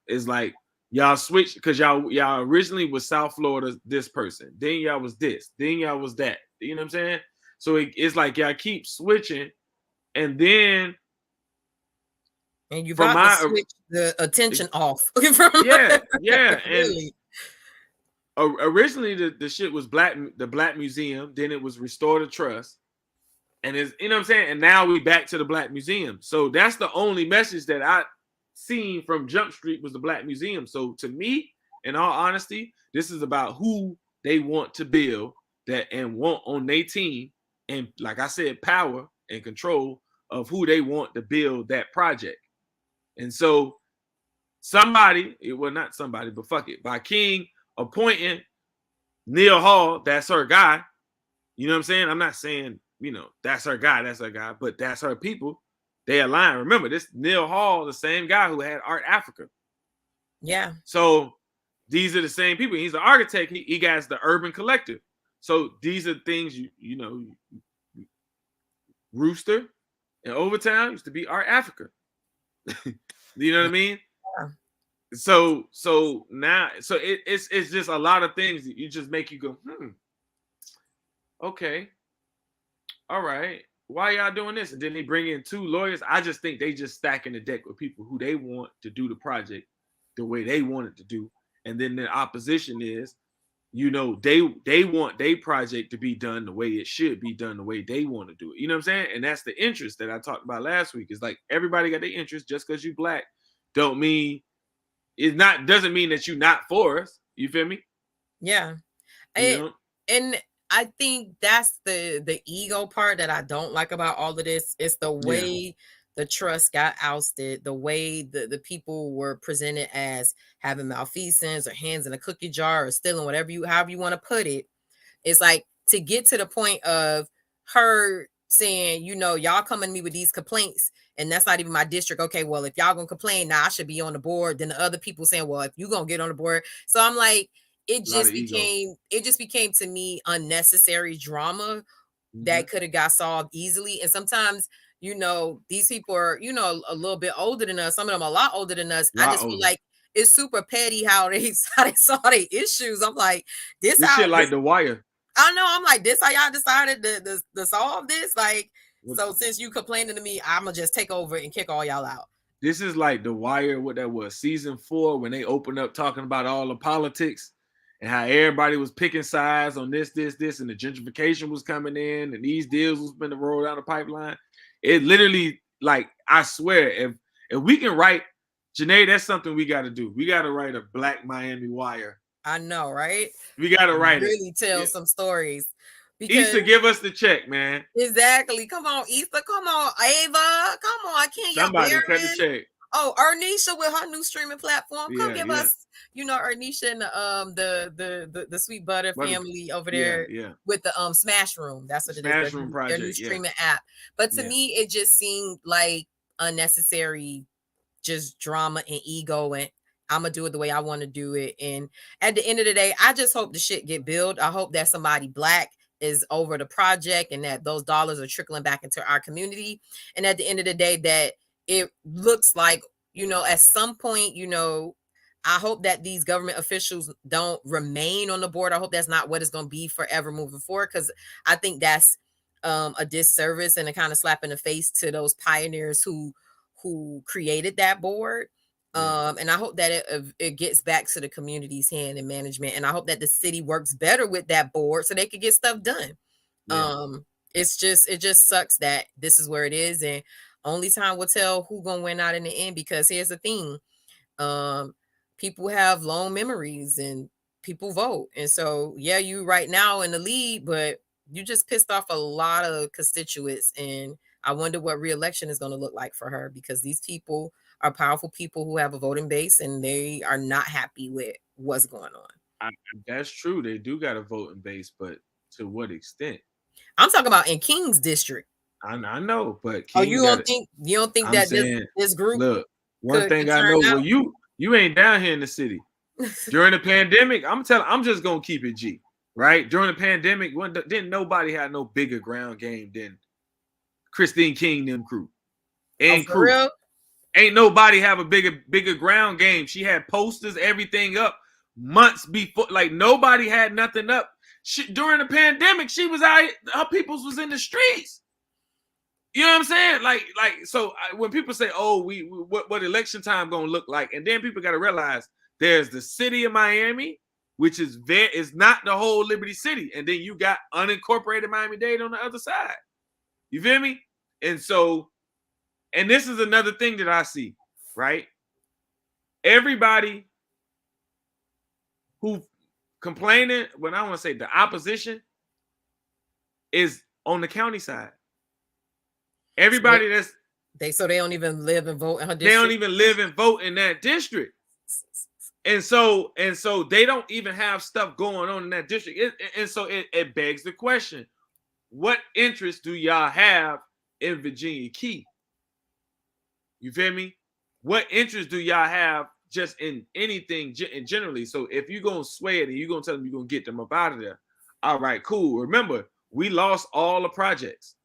is like, y'all switched because y'all originally was South Florida, this person, then y'all was this, then y'all was that. You know what I'm saying? So it's like y'all keep switching, and then you got to switch the attention off. Yeah. Really. And originally the shit was the Black Museum, then it was Restore the Trust, and it's, you know what I'm saying, and now we back to the Black Museum. So that's the only message that I seen from Jump Street was the Black Museum. So to me, in all honesty, this is about who they want to build that and want on their team, and like I said, power and control of who they want to build that project. And so not somebody, but fuck it, by King appointing Neil Hall, that's her guy. You know what I'm saying? I'm not saying, that's her guy, but that's her people. They align. Remember, this Neil Hall, the same guy who had Art Africa. Yeah. So these are the same people. He's an architect. He got the Urban Collective. So these are things, Rooster and Overtown used to be Art Africa. You know what I mean? Yeah. So now, it's just a lot of things that you just make you go, okay, all right, why y'all doing this? And then they bring in 2 lawyers. I just think they just stacking the deck with people who they want to do the project the way they want it to do, and then the opposition is, they want their project to be done the way it should be done, the way they want to do it. You know what I'm saying? And that's the interest that I talked about last week. It's like everybody got their interest. Just because you Black doesn't mean that you're not for us. You feel me? Yeah. And I think that's the ego part that I don't like about all of this. It's the way the trust got ousted, the way the people were presented as having malfeasance or hands in a cookie jar or stealing, however you want to put it. It's like, to get to the point of her saying, y'all coming to me with these complaints, and that's not even my district. Okay, well, if y'all gonna complain, now I should be on the board. Then the other people saying, well, if you gonna get on the board. So I'm like, it just became to me unnecessary drama that could have got solved easily. And sometimes, these people are, a little bit older than us. Some of them a lot older than us. I just feel like it's super petty how they saw their issues. I'm like, this shit like The Wire. I know. I'm like, this how y'all decided to solve this? Like, so since you complaining to me, I'm gonna just take over and kick all y'all out. This is like The Wire, what that was, season 4, when they opened up talking about all the politics and how everybody was picking sides on this, and the gentrification was coming in, and these deals was going to roll down the pipeline. It literally, like, I swear, if we can write, Janae, that's something we got to do. We got to write a Black Miami Wire. I know, right? We got to write really tell some stories. Easter, give us the check, man. Exactly. Come on, Easter. Come on, Ava. Come on. I can't. Somebody cut the check. Oh, Ernisha with her new streaming platform. Come give us, Ernisha and the Sweet Butter family over there with the Smash Room. That's what it is. Smash Room project, their new streaming app. But to me, it just seemed like unnecessary, just drama and ego, and I'm gonna do it the way I want to do it. And at the end of the day, I just hope the shit get built. I hope that somebody Black is over the project and that those dollars are trickling back into our community. And at the end of the day, that it looks like, at some point, I hope that these government officials don't remain on the board. I hope that's not what it's going to be forever moving forward, because I think that's a disservice and a kind of slap in the face to those pioneers who created that board. And I hope that it gets back to the community's hand and management. And I hope that the city works better with that board so they could get stuff done. It just sucks that this is where it is. And only time will tell who gonna win out in the end, because here's the thing. people have long memories and people vote. And so, yeah, you right now in the lead, but you just pissed off a lot of constituents. And I wonder what re-election is going to look like for her, because these people are powerful people who have a voting base and they are not happy with what's going on. That's true. They do got a voting base, but to what extent? I'm talking about in King's district. I know, but Oh, King you don't think I'm that saying, this group look, one could thing I turn know, out? well, you ain't down here in the city. During the pandemic, I'm just gonna keep it G, right? During the pandemic, didn't nobody have no bigger ground game than Christine King them crew and for crew. real? Ain't nobody have a bigger ground game. She had posters, everything up months before. Like nobody had nothing up. During the pandemic, she was out. Her peoples was in the streets. You know what I'm saying? So when people say, "Oh, what election time gonna look like," and then people got to realize there's the city of Miami, which is not the whole Liberty City, and then you got unincorporated Miami-Dade on the other side. You feel me? And so, and this is another thing that I see, right? Everybody who complaining, when I want to say the opposition, is on the county side. Everybody they don't even live and vote in her district. They don't even live and vote in that district. And so they don't even have stuff going on in that district. It begs the question, what interest do y'all have in Virginia Key? You feel me? What interest do y'all have just in anything generally? So if you're going to sway it and you're going to tell them you're going to get them up out of there, all right, cool. Remember, we lost all the projects.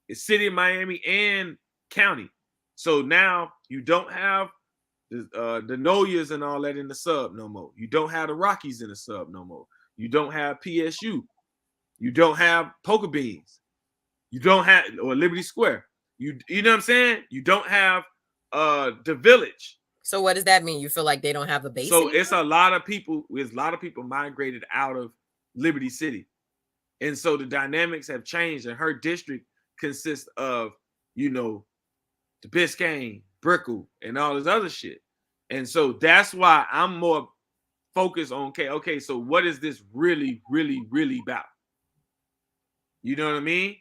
It's city of Miami and county. So now you don't have the Noyas and all that in the sub no more. You don't have the Rockies in the sub no more. You don't have PSU. You don't have Poker Beans. You don't have, or Liberty Square. You know what I'm saying? You don't have the Village. So what does that mean? You feel like they don't have a base? So it's a lot of people. There's a lot of people migrated out of Liberty City, and so the dynamics have changed. And her district consists of, the Biscayne, Brickell, and all this other shit. And so that's why I'm more focused on, okay, so what is this really, really, really about? You know what I mean?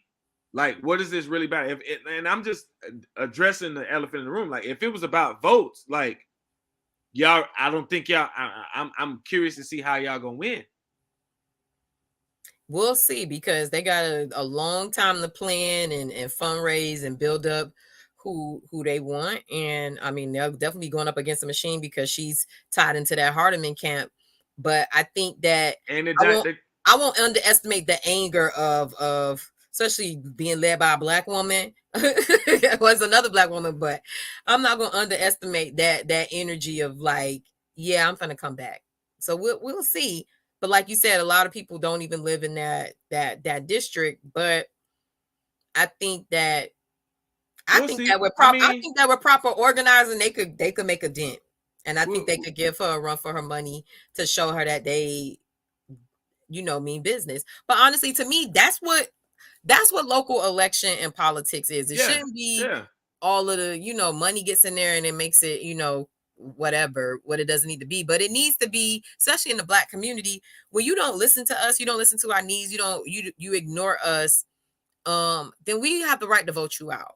Like, what is this really about? And I'm just addressing the elephant in the room. Like, if it was about votes, like, y'all, I don't think y'all, I'm curious to see how y'all gonna win. We'll see, because they got a long time to plan and fundraise and build up who they want. And I mean, they'll definitely be going up against the machine because she's tied into that Hardeman camp. But I think that I won't underestimate the anger of especially being led by a Black woman. It was another Black woman, but I'm not going to underestimate that energy of like, yeah, I'm gonna come back. So we'll see. But like you said, a lot of people don't even live in that district. But I think that with proper organizing, they could make a dent. And I think they could give her a run for her money to show her that they, mean business. But honestly, to me, that's what local election and politics is. It shouldn't be all of the, money gets in there and it makes it, whatever, what it doesn't need to be. But it needs to be, especially in the Black community, when you don't listen to us, you don't listen to our needs, you ignore us, then we have the right to vote you out.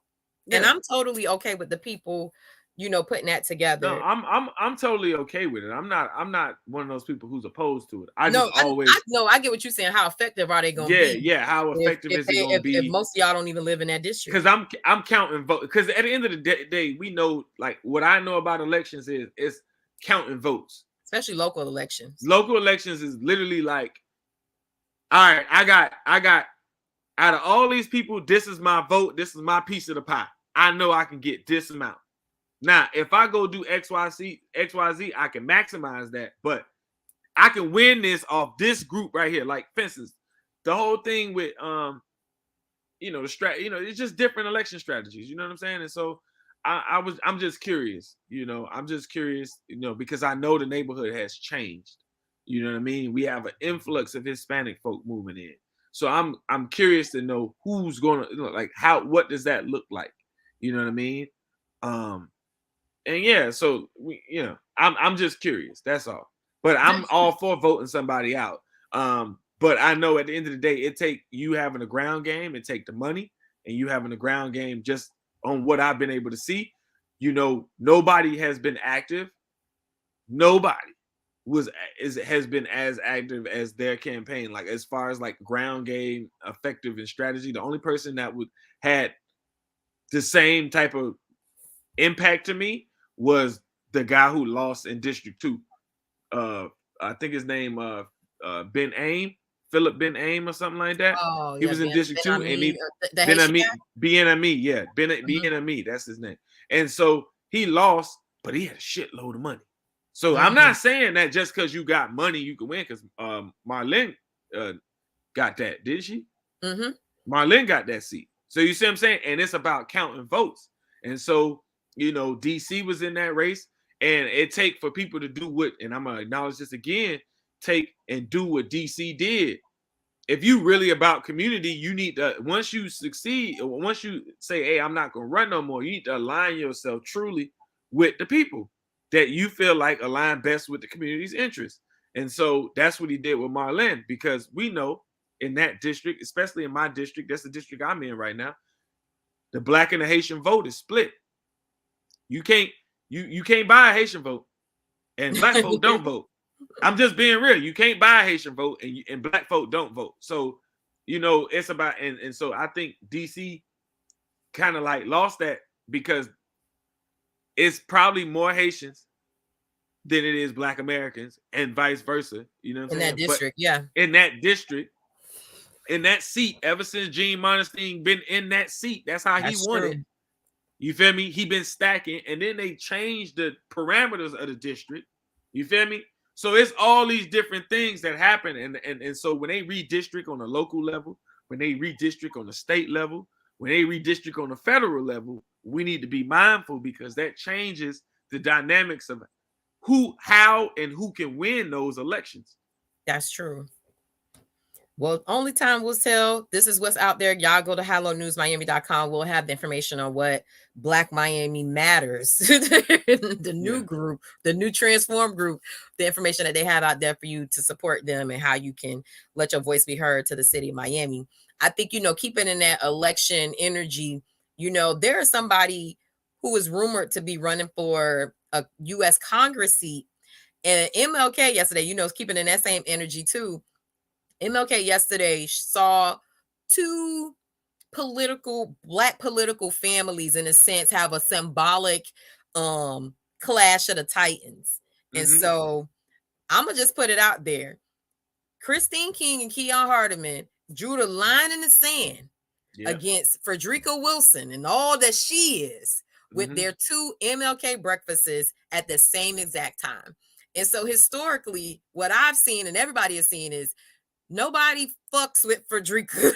And I'm totally okay with the people, putting that together. No, I'm totally okay with it. I'm not one of those people who's opposed to it. I get what you're saying. How effective are they going to be? Yeah. How effective is it going to be? If most of y'all don't even live in that district. Because I'm counting votes. Because at the end of the day, we know, like, what I know about elections is counting votes. Especially local elections. Local elections is literally like, all right, I got out of all these people, this is my vote. This is my piece of the pie. I know I can get this amount. Now, if I go do XYZ, I can maximize that, but I can win this off this group right here. Like, for instance, the whole thing with the it's just different election strategies. You know what I'm saying? And so I'm just curious. I'm just curious. Because I know the neighborhood has changed. You know what I mean? We have an influx of Hispanic folk moving in. So I'm curious to know who's gonna what does that look like? You know what I mean? And yeah, so I'm just curious. That's all. But I'm all for voting somebody out. But I know at the end of the day, it take you having a ground game, it take the money, and you having a ground game. Just on what I've been able to see, nobody has been active. Nobody has been as active as their campaign. Like as far as like ground game, effective and strategy, the only person that had the same type of impact to me was the guy who lost in District 2. I think his name Ben Aim, Philip Ben Aim or something like that. Oh, he yeah, was in District 2 and he Ben Ami, yeah, Ben Ami, that's his name. And so he lost, but he had a shitload of money. So I'm not saying that just because you got money you can win, because Marlene got that, did she? Marlene got that seat. So you see what I'm saying? And it's about counting votes. And so, DC was in that race, and it take for people to do what, and I'm gonna acknowledge this again, take and do what DC did. If you really about community, you need to, once you succeed, or once you say, hey, I'm not gonna run no more, you need to align yourself truly with the people that you feel like align best with the community's interests. And so that's what he did with Marlene, because we know in that district, especially in my district, that's the district I'm in right now, the Black and the Haitian vote is split. You can't buy a Haitian vote, and Black folk don't vote. I'm just being real. You can't buy a Haitian vote, and Black folk don't vote. So, it's about, and so I think DC kind of like lost that, because it's probably more Haitians than it is Black Americans, and vice versa. You know what I'm saying? In that district, yeah. In that district, in that seat, ever since Gene Monestein been in that seat, that's how he won it. You feel me? He been stacking, and then they changed the parameters of the district. You feel me? So it's all these different things that happen, and so when they redistrict on the local level, when they redistrict on the state level, when they redistrict on the federal level, we need to be mindful, because that changes the dynamics of who, how, and who can win those elections. That's true. Well, only time will tell. This is what's out there. Y'all go to hallonewsmiami.com. We'll have the information on what Black Miami Matters, the new group, the new transform group, the information that they have out there for you to support them and how you can let your voice be heard to the city of Miami. I think, keeping in that election energy, there is somebody who is rumored to be running for a U.S. Congress seat. And MLK yesterday, is keeping in that same energy too. MLK yesterday saw two Black political families, in a sense, have a symbolic clash of the Titans. And so I'm going to just put it out there. Christine King and Keon Hardeman drew the line in the sand against Frederica Wilson and all that she is, with their two MLK breakfasts at the same exact time. And so historically, what I've seen and everybody has seen is nobody fucks with Frederica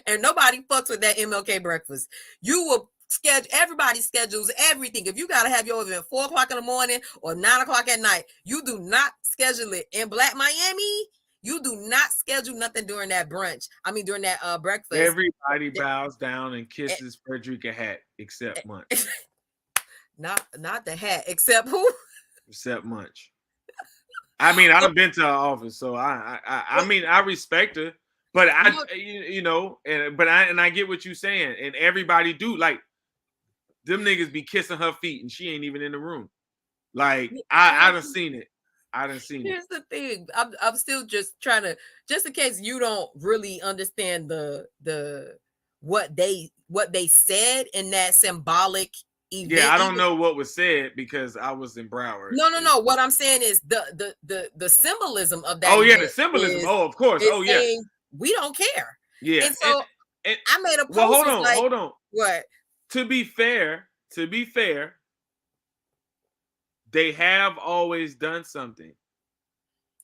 and nobody fucks with that MLK breakfast. You will schedule, everybody schedules everything. If you got to have your event 4 o'clock in the morning or 9 o'clock at night, you do not schedule it. In Black Miami, you do not schedule nothing during that brunch. I mean, during that breakfast. Everybody bows down and kisses Frederica hat, except Munch. Not the hat, except who? Except Munch. I mean, I've been to her office, so I mean, I respect her, but I get what you're saying, and everybody do, like, them niggas be kissing her feet, and she ain't even in the room. Like, I done seen it. Here's the thing. I'm still just trying to, just in case you don't really understand the what they said in that symbolic event. Yeah, I don't know what was said because I was in Broward. No. What I'm saying is the symbolism of that. Oh yeah, the symbolism. Of course. Oh yeah. We don't care. Yeah. And so and I made a post. Well, hold on. What? To be fair, they have always done something.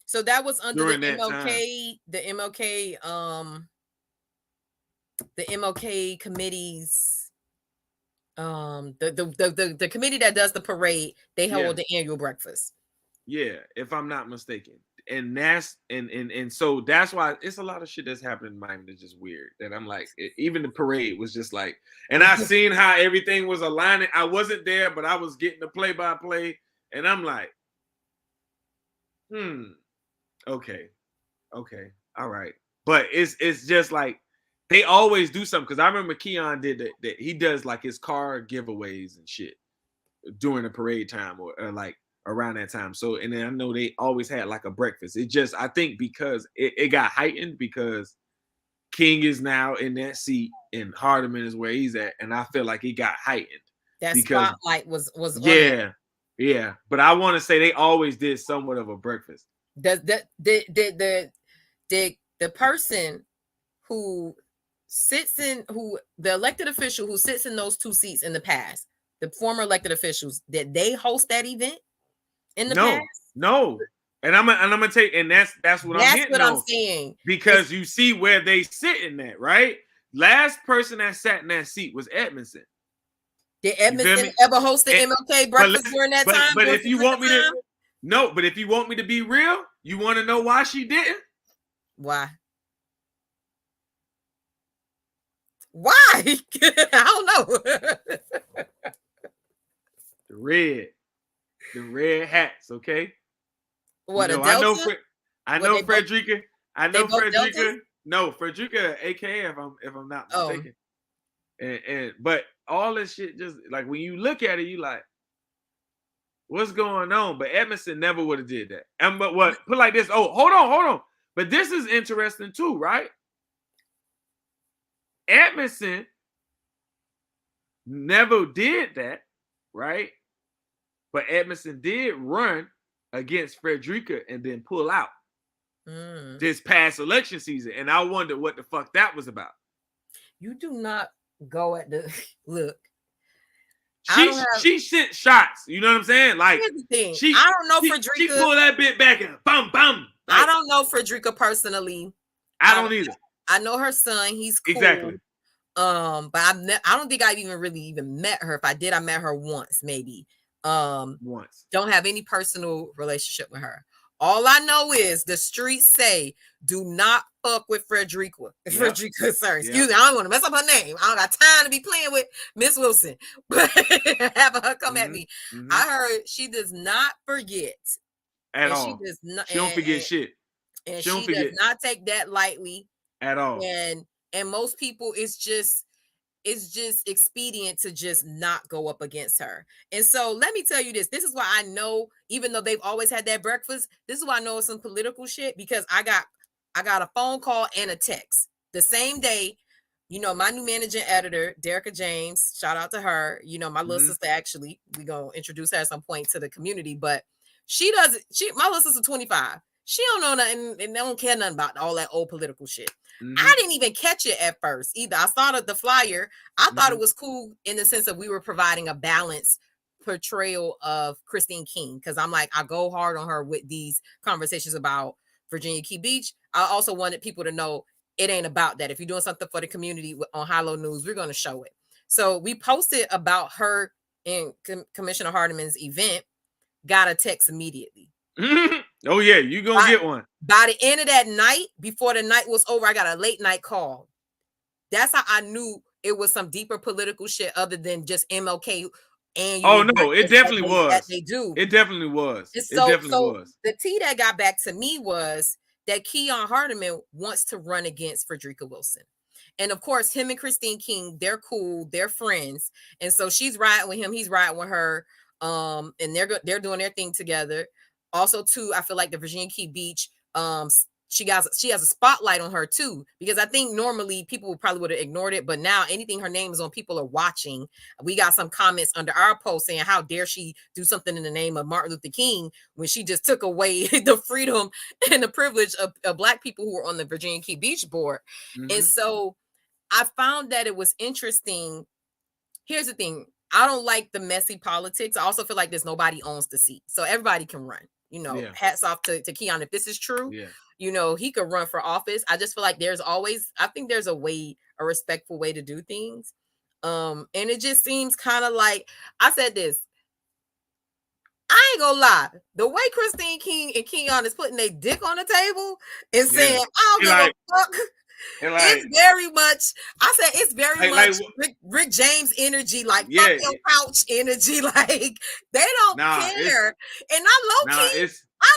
So that was under the MLK committee's the committee that does the parade. They hold the annual breakfast. Yeah, if I'm not mistaken. And that's and so that's why it's a lot of shit that's happening in Miami that's just weird. And I'm like, even the parade was just like, and I seen how everything was aligning. I wasn't there, but I was getting the play-by-play, and I'm like, Okay. All right. But it's just like they always do something, because I remember Keon did that he does like his car giveaways and shit during the parade time or like around that time. So, and then I know they always had like a breakfast. It just, I think because it got heightened because King is now in that seat and Hardeman is where he's at, and I feel like it got heightened. That because, spotlight was yeah. But I want to say they always did somewhat of a breakfast. The person who sits in, who the elected official who sits in those two seats in the past, the former elected officials, did they host that event in the past? No. And I'm gonna take, and that's what I'm saying. Because you see where they sit in that, right? Last person that sat in that seat was Edmondson. Did Edmondson ever host the MLK breakfast during that time? But if you want me to be real, you want to know why she didn't? Why? I don't know. The red hats, okay? What, you know, a Delta? I know Frederica. No, Frederica, AKA, if I'm not mistaken. But all this shit, just like when you look at it, you like, what's going on? But Edmondson never would have did that. And but what put like this? Oh, hold on. But this is interesting too, right? Edmondson never did that, right? But Edmondson did run against Frederica and then pull out this past election season. And I wonder what the fuck that was about. You do not go at the look. She sent shots. You know what I'm saying? Like, here's the thing. I don't know Frederica. She pulled that bit back and bum. Like, I don't know Frederica personally. I don't either. I know her son. He's cool. Exactly. But I don't think I've really met her. If I did, I met her once, maybe. Once. Don't have any personal relationship with her. All I know is the streets say, do not fuck with Frederica. Yep. Frederica, sorry. Excuse me. I don't want to mess up her name. I don't got time to be playing with Miss Wilson. But having her come at me. I heard she does not forget. At all. She don't forget shit. And she does not take that lightly. At all. And most people, it's just expedient to just not go up against her. And so let me tell you this. This is why I know, even though they've always had that breakfast, this is why I know it's some political shit, because I got a phone call and a text the same day. You know, my new managing editor, Derica James, shout out to her. You know, my little sister, actually, we gonna introduce her at some point to the community, but my little sister 25. She don't know nothing and don't care nothing about all that old political shit. I didn't even catch it at first either. I saw the flyer. I thought it was cool in the sense that we were providing a balanced portrayal of Christine King, because I'm like, I go hard on her with these conversations about Virginia Key Beach. I also wanted people to know it ain't about that. If you're doing something for the community on High Low News, we're going to show it. So we posted about her in Commissioner Hardeman's event, got a text immediately. Oh yeah, you gonna get one. By the end of that night, before the night was over, I got a late night call. That's how I knew it was some deeper political shit other than just MLK. And it definitely was. They do. It definitely was. So the tea that got back to me was that Keon Hardeman wants to run against Frederica Wilson. And of course, him and Christine King, they're cool, they're friends. And so she's riding with him, he's riding with her. And they're doing their thing together. Also, too, I feel like the Virginia Key Beach, she has a spotlight on her too, because I think normally people probably would have ignored it, but now anything her name is on, people are watching. We got some comments under our post saying, how dare she do something in the name of Martin Luther King when she just took away the freedom and the privilege of Black people who were on the Virginia Key Beach board. And so I found that it was interesting. Here's the thing. I don't like the messy politics. I also feel like there's nobody owns the seat, so everybody can run. You know, hats off to Keon. If this is true, you know, he could run for office. I just feel like there's a respectful way to do things. And it just seems kind of like, I said this, I ain't gonna lie. The way Christine King and Keon is putting their dick on the table and saying, I don't give a fuck. It's very much, I said it's very much Rick James energy, like fuck your couch energy. Like they don't care. And not low key.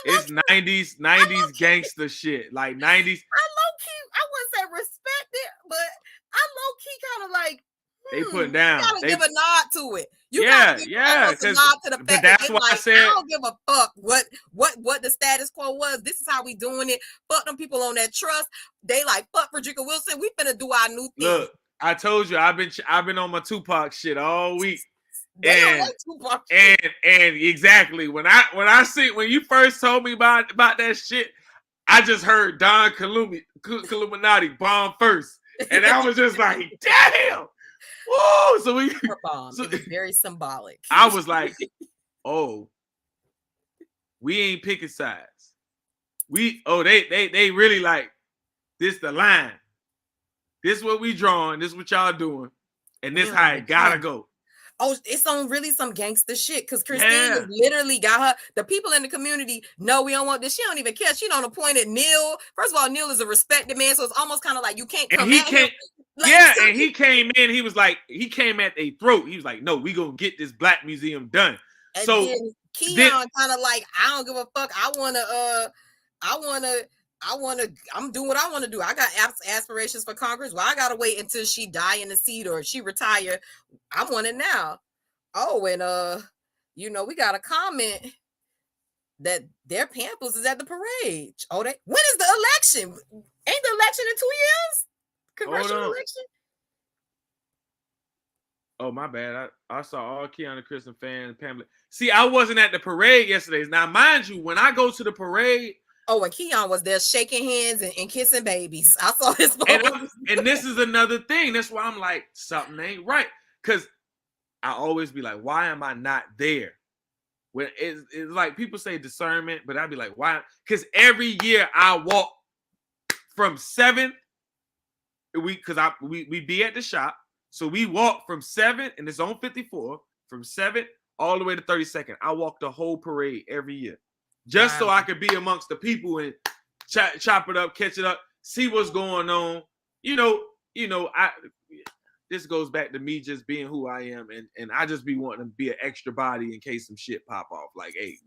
It's 90s gangster shit. Like 90s. I low key, I wouldn't say respect it, but I low key kind of like they put down. You gotta give a nod to it. You gotta give a nod to the fact that that's why like, I said I don't give a fuck what the status quo was. This is how we doing it. Fuck them people on that trust. They like fuck Frederica Wilson. We finna do our new thing. Look, I told you I've been on my Tupac shit all week. And exactly when you first told me about that shit, I just heard Don Illuminati bomb first, and I was just like, damn. Whoa! So it was very symbolic. I was like, oh, we ain't picking sides. They really like this the line. This what we drawing. This what y'all doing, and this how it gotta go. Oh, it's on really some gangster shit because Christine literally got her. The people in the community know we don't want this. She don't even care. She don't appointed Neil. First of all, Neil is a respected man, so it's almost kind of like you can't come at him. Like, and he came in. He was like, he came at their throat. He was like, "No, we gonna get this black museum done." And so then Keon kind of like, I don't give a fuck. I'm doing what I want to do. I got aspirations for Congress. Well, I gotta wait until she die in the seat or she retire. I want it now. Oh, and we got a comment that their pamphlets is at the parade. Oh, when is the election? Ain't the election in 2 years? Congressional election? Oh, my bad. I saw all Keanu Kristen fan pamphlet. See, I wasn't at the parade yesterday. Now, mind you, when I go to the parade. Oh, and Keon was there shaking hands and kissing babies. I saw his and this is another thing. That's why I'm like, something ain't right. Because I always be like, why am I not there? When it's like people say discernment, but I'd be like, why? Because every year I walk from 7. We be at the shop. So we walk from 7, and it's on 54, from 7 all the way to 32nd. I walk the whole parade every year. Just so I could be amongst the people and chop it up, catch it up, see what's going on. This goes back to me just being who I am, and I just be wanting to be an extra body in case some shit pop off. Like, hey,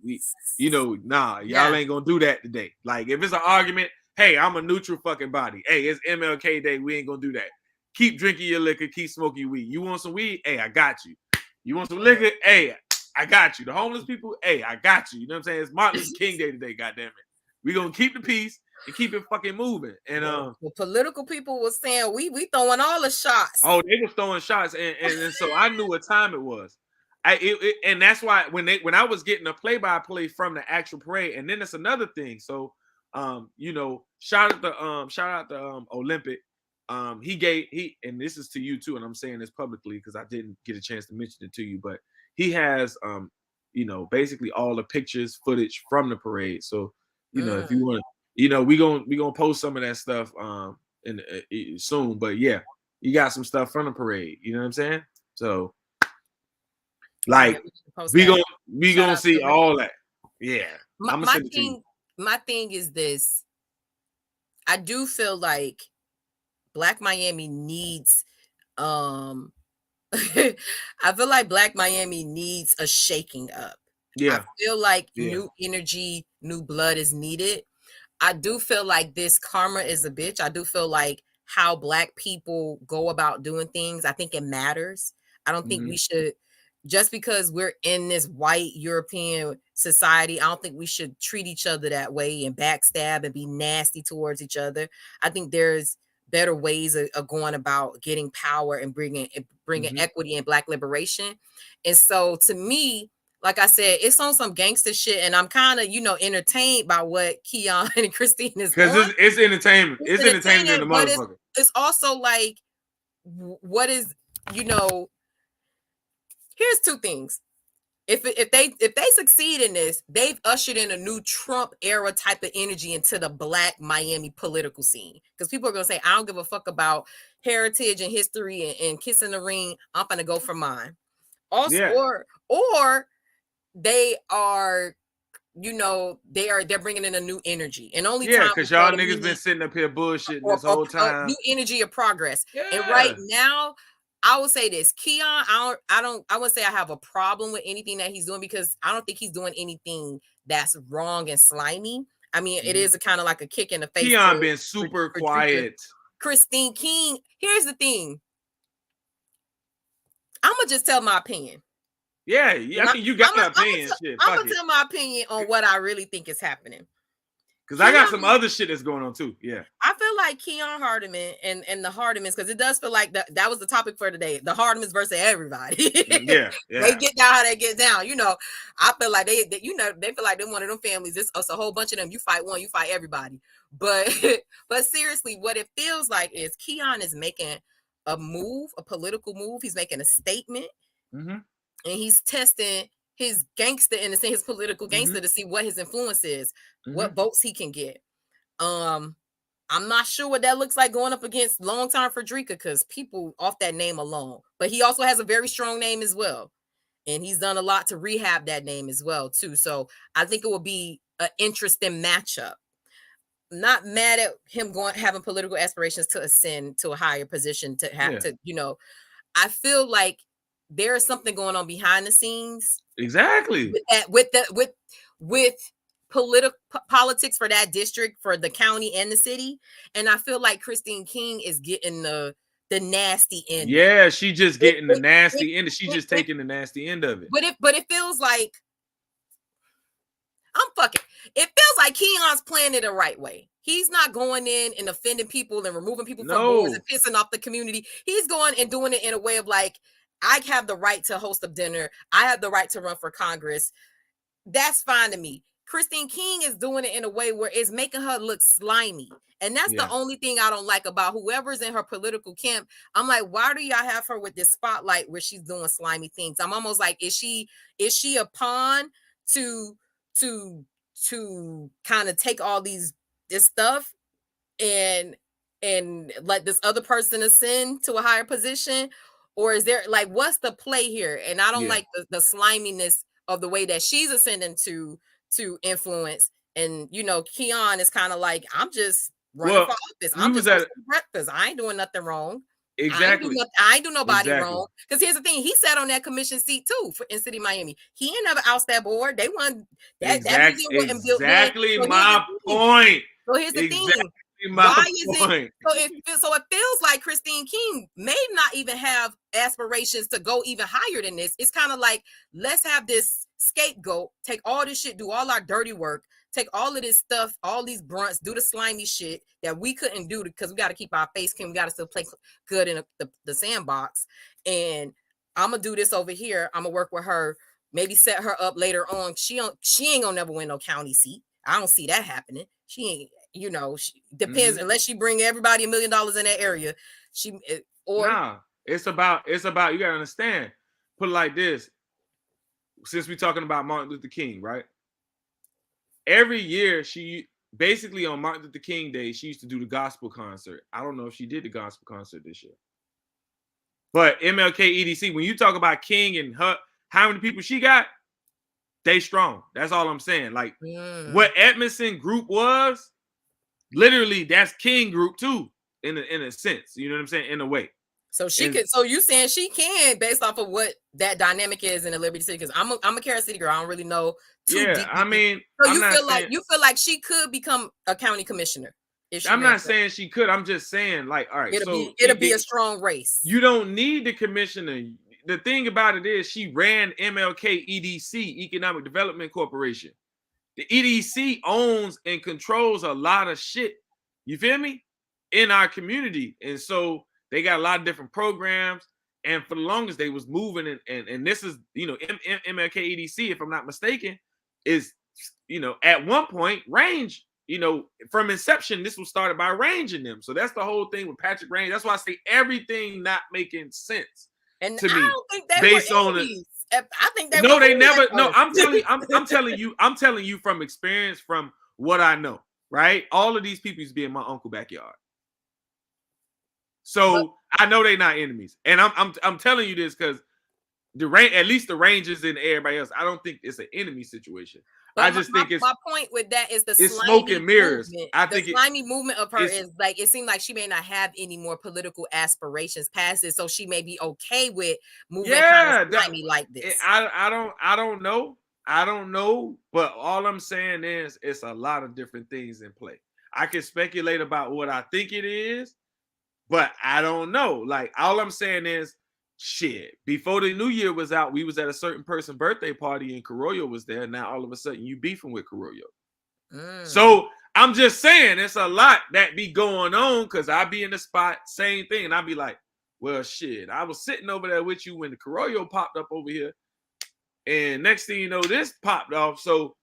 y'all ain't gonna do that today. Like, if it's an argument, hey, I'm a neutral fucking body. Hey, it's MLK Day. We ain't gonna do that. Keep drinking your liquor. Keep smoking your weed. You want some weed? Hey, I got you. You want some liquor? Hey, I got you. The homeless people? Hey, I got you. You know what I'm saying? It's Martin Luther King Day today, goddammit. We gonna keep the peace and keep it fucking moving. And the political people was saying we throwing all the shots. Oh, they was throwing shots, and so I knew what time it was. And that's why when I was getting a play-by-play from the actual parade, and then it's another thing. So shout out to Olympic. And this is to you too, and I'm saying this publicly because I didn't get a chance to mention it to you, but he has basically all the pictures, footage from the parade. So if you want to, we gonna post some of that stuff soon. But yeah, you got some stuff from the parade. You know what I'm saying? So like we gonna see all that. Yeah, my thing is this. I do feel like Black Miami needs I feel like Black Miami needs a shaking up. Yeah. I feel like new energy, new blood is needed. I do feel like this karma is a bitch. I do feel like how Black people go about doing things, I think it matters. I don't think we should, just because we're in this white European society, I don't think we should treat each other that way and backstab and be nasty towards each other. I think there's better ways of going about getting power and bringing equity and Black liberation. And so to me, like I said, it's on some gangster shit, and I'm kind of, entertained by what Keon and Christine is doing. Because it's entertainment. It's entertainment in the motherfucker. It's also like, what is, here's two things. If they succeed in this, they've ushered in a new Trump era type of energy into the Black Miami political scene. Because people are gonna say, I don't give a fuck about heritage and history and kissing the ring. I'm gonna go for mine. Also, or they are, they're bringing in a new energy. And only because y'all niggas been sitting up here bullshitting this whole time. New energy of progress. And right now, I will say this, Keon. I would say I have a problem with anything that he's doing because I don't think he's doing anything that's wrong and slimy. I mean, it is a kind of like a kick in the face. Keon been super quiet. Christine King. Here's the thing. I'm gonna just tell my opinion. Yeah, I mean, you got an opinion. I'm gonna tell my opinion on what I really think is happening. Because I got some other shit that's going on too. Yeah. I feel like Keon Hardeman and the Hardemans, because it does feel like that was the topic for today. The Hardemans versus everybody. Yeah. They get down how they get down. You know, I feel like they feel like they're one of them families. It's a whole bunch of them. You fight one, you fight everybody. But seriously, what it feels like is Keon is making a move, a political move. He's making a statement. And he's testing his gangster innocent, his political gangster to see what his influence is, what votes he can get. I'm not sure what that looks like going up against longtime Frederica, because people off that name alone. But he also has a very strong name as well. And he's done a lot to rehab that name as well, too. So I think it will be an interesting matchup. Not mad at him having political aspirations to ascend to a higher position, to have to, you know, I feel like there is something going on behind the scenes. Exactly. With politics for that district, for the county and the city. And I feel like Christine King is getting the nasty end. Yeah, she just getting the nasty end. She's just taking the nasty end of it. But it feels like it feels like Keon's playing it the right way. He's not going in and offending people and removing people from boards and pissing off the community. He's going and doing it in a way of like, I have the right to host a dinner. I have the right to run for Congress. That's fine to me. Christine King is doing it in a way where it's making her look slimy. And that's the only thing I don't like about whoever's in her political camp. I'm like, why do y'all have her with this spotlight where she's doing slimy things? I'm almost like, is she a pawn to kind of take all this stuff and let this other person ascend to a higher position? Or is there, like, what's the play here? And I don't like the sliminess of the way that she's ascending to influence. And, you know, Keon is kind of like, I'm just running for office. I'm just breakfast. I ain't doing nothing wrong. Exactly. I ain't do nobody wrong. Because here's the thing. He sat on that commission seat too in City Miami. He ain't never ousted that board. They won that. Exactly my point. So here's the thing. Why is it so it feels like Christine King may not even have aspirations to go even higher than this. It's kind of like, let's have this scapegoat take all this shit, do all our dirty work, take all of this stuff, all these grunts, do the slimy shit that we couldn't do because we got to keep our face clean. We got to still play good in the sandbox. And I'm gonna do this over here. I'm gonna work with her, maybe set her up later on. She ain't gonna never win no county seat. I don't see that happening. She ain't. You know, depends, unless she bring everybody $1 million in that area. It's about, you gotta understand. Put it like this. Since we're talking about Martin Luther King, right? Every year, she basically on Martin Luther King Day, she used to do the gospel concert. I don't know if she did the gospel concert this year. But MLK EDC, when you talk about King and her, how many people she got, they strong. That's all I'm saying. Like what Edmondson group was, literally, that's King group too, in a sense. You know what I'm saying? In a way. So so you saying she can, based off of what that dynamic is in the Liberty City? Because I'm a Carroll City girl. I don't really know too deep. I mean, so you feel like she could become a county commissioner. I'm not saying she could. I'm just saying, like, all right, it'll be a strong race. You don't need the commissioner. The thing about it is, she ran MLK EDC, Economic Development Corporation. The EDC owns and controls a lot of shit. You feel me? In our community. And so they got a lot of different programs. And for the longest, they was moving. And this is, you know, MLK EDC, if I'm not mistaken, is, you know, at one point, Range, you know, from inception, this was started by Range in them. So that's the whole thing with Patrick Range. That's why I say everything not making sense and to I me. Don't think they based were on enemies. I think they no, they never. No, I'm telling you from experience, from what I know, right? All of these people used to be in my uncle's backyard, so I know they're not enemies. And I'm telling you this because at least the Rangers and everybody else. I don't think it's an enemy situation. But I just think my point with that is the it's slimy smoke and mirrors. movement. I The think slimy movement of her is like, it seemed like she may not have any more political aspirations past it, so she may be okay with moving kind of slimy like this. I don't know. I don't know, but all I'm saying is it's a lot of different things in play. I can speculate about what I think it is, but I don't know. Like, all I'm saying is, shit, before the new year was out, we was at a certain person's birthday party and Carollo was there. Now all of a sudden you beefing with Carollo. So I'm just saying it's a lot that be going on, because I be in the spot, same thing, and I be like, well, shit, I was sitting over there with you when the Carollo popped up over here, and next thing you know, this popped off. So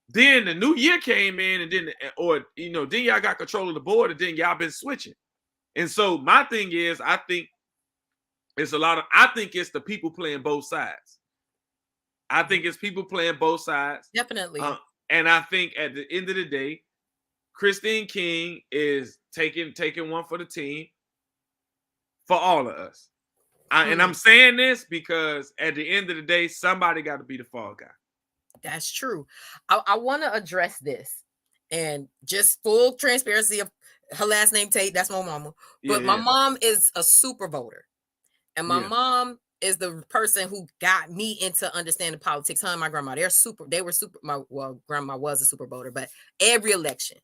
then the new year came in, and then then y'all got control of the board, and then y'all been switching. And so my thing is, I think it's the people playing both sides. I think it's people playing both sides. Definitely. And I think at the end of the day, Christine King is taking one for the team for all of us. And I'm saying this because at the end of the day, somebody got to be the fall guy. That's true. I want to address this, and just full transparency of her last name Tate. That's my mama. But my mom is a super voter, and my mom is the person who got me into understanding politics. Her and my grandma, they were super. Grandma was a super voter, but every election,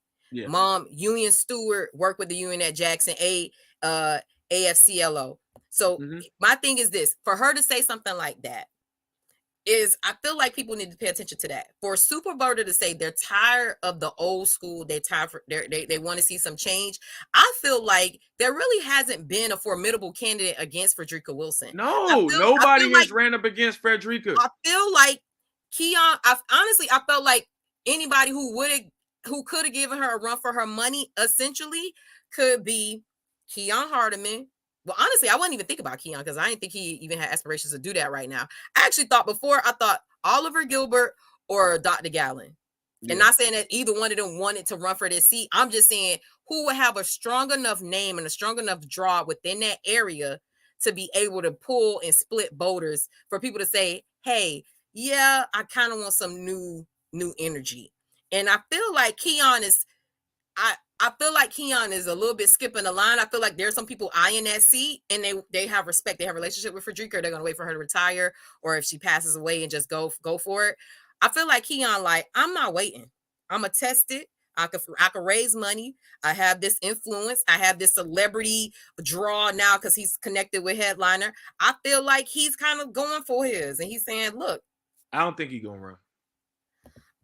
mom, union steward, worked with the union at Jackson, AFCLO. So my thing is this: for her to say something like that, I feel like people need to pay attention to that. For a super voter to say they're tired of the old school, they want to see some change. I feel like there really hasn't been a formidable candidate against Frederica Wilson. No, nobody has ran up against Frederica. I feel like Keon. I felt like anybody who could have given her a run for her money essentially could be Keon Hardeman. Well, honestly, I wouldn't even think about Keon because I didn't think he even had aspirations to do that right now. I actually thought Oliver Gilbert or Dr. Gallen. And not saying that either one of them wanted to run for this seat. I'm just saying who would have a strong enough name and a strong enough draw within that area to be able to pull and split voters for people to say, hey, yeah, I kind of want some new energy. And I feel like Keon is a little bit skipping the line. I feel like there's some people eyeing that seat, and they have respect. They have a relationship with Frederica. They're gonna wait for her to retire, or if she passes away, and just go for it. I feel like Keon, like, I'm not waiting. I'm gonna test it. I could raise money. I have this influence. I have this celebrity draw now because he's connected with Headliner. I feel like he's kind of going for his, and he's saying, "Look, I don't think he's gonna run."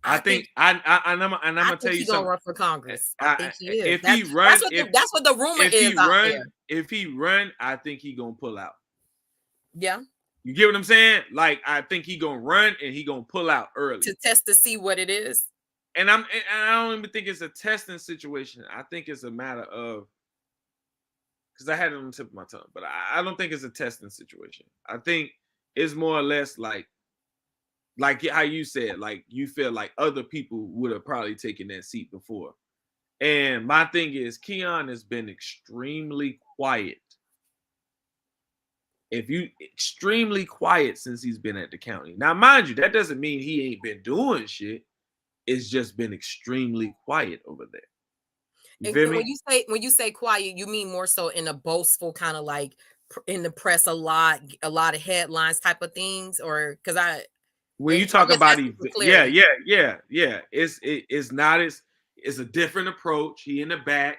I'm gonna tell you something. He's gonna run for Congress. I think he is. If he runs, that's what the rumor is out there. If he run, I think he gonna pull out. Yeah. You get what I'm saying? Like, I think he gonna run and he gonna pull out early to test to see what it is. And I don't even think it's a testing situation. I think it's a matter of, because I had it on the tip of my tongue, but I don't think it's a testing situation. I think it's more or less like how you said, like, you feel like other people would have probably taken that seat before. And my thing is, Keon has been extremely quiet. Extremely quiet since he's been at the county. Now, mind you, that doesn't mean he ain't been doing shit. It's just been extremely quiet over there. You feel me? When you say quiet, you mean more so in a boastful kind of like in the press a lot of headlines type of things, or because when you talk about it's not as, it's a different approach. He in the back.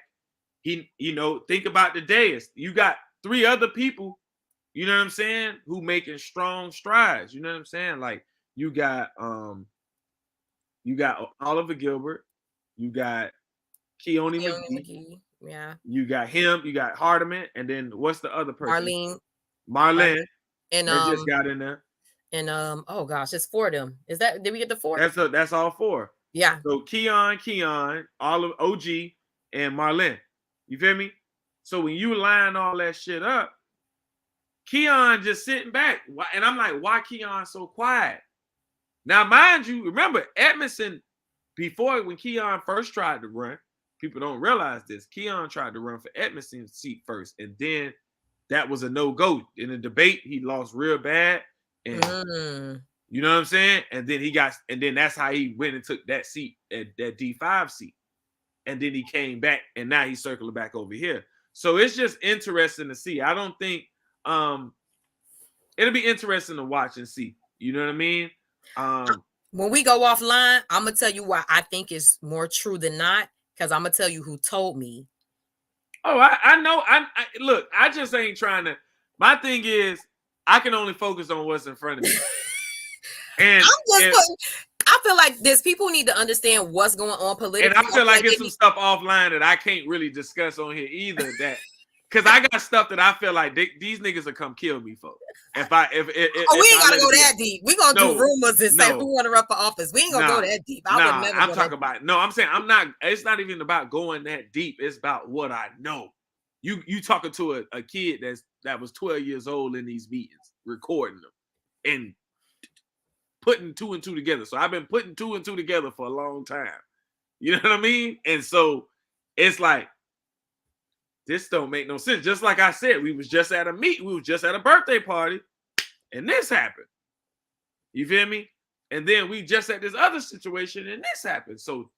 Think about the days. You got 3 other people, you know what I'm saying, who making strong strides. You know what I'm saying? Like, you got Oliver Gilbert, you got Keone McGee. Yeah. You got him, you got Hardeman, and then what's the other person? Marlene. And they just got in there. And oh gosh, it's 4 of them. Did we get the 4? That's all 4. Yeah. So Keon, Oliver, OG, and Marlene. You feel me? So when you line all that shit up, Keon just sitting back. And I'm like, why Keon so quiet? Now, mind you, remember Edmondson, before, when Keon first tried to run, people don't realize this. Keon tried to run for Edmondson's seat first, and then that was a no-go. In the debate, he lost real bad. And you know what I'm saying? And then that's how he went and took that seat, that D5 seat. And then he came back, and now he's circling back over here. So it's just interesting to see. I don't think it'll be interesting to watch and see. You know what I mean? When we go offline, I'm gonna tell you why I think it's more true than not, because I'm gonna tell you who told me. Oh, I know. I look, I just ain't trying to. My thing is, I can only focus on what's in front of me. And I feel like there's people who need to understand what's going on politically. And I feel like it's some stuff offline that I can't really discuss on here either. That because I got stuff that I feel like these niggas will come kill me for. If we ain't gotta go that deep. We gonna do rumors and say who want to run for office. We ain't gonna go that deep. I'm talking about. No, I'm saying I'm not. It's not even about going that deep. It's about what I know. You talking to a kid that was 12 years old in these meetings, recording them and putting 2 and 2 together. So I've been putting 2 and 2 together for a long time. You know what I mean? And so it's like, this don't make no sense. Just like I said, we was just at a birthday party, and this happened. You feel me? And then we just at this other situation, and this happened. So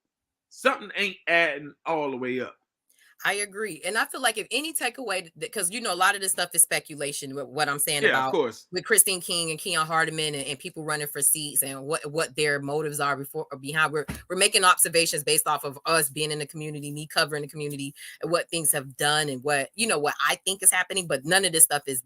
something ain't adding all the way up. I agree. And I feel like if any takeaway, because a lot of this stuff is speculation, what I'm saying about of course. With Christine King and Keon Hardeman and people running for seats and what their motives are behind. We're making observations based off of us being in the community, me covering the community, and what things have done and what I think is happening, but none of this stuff is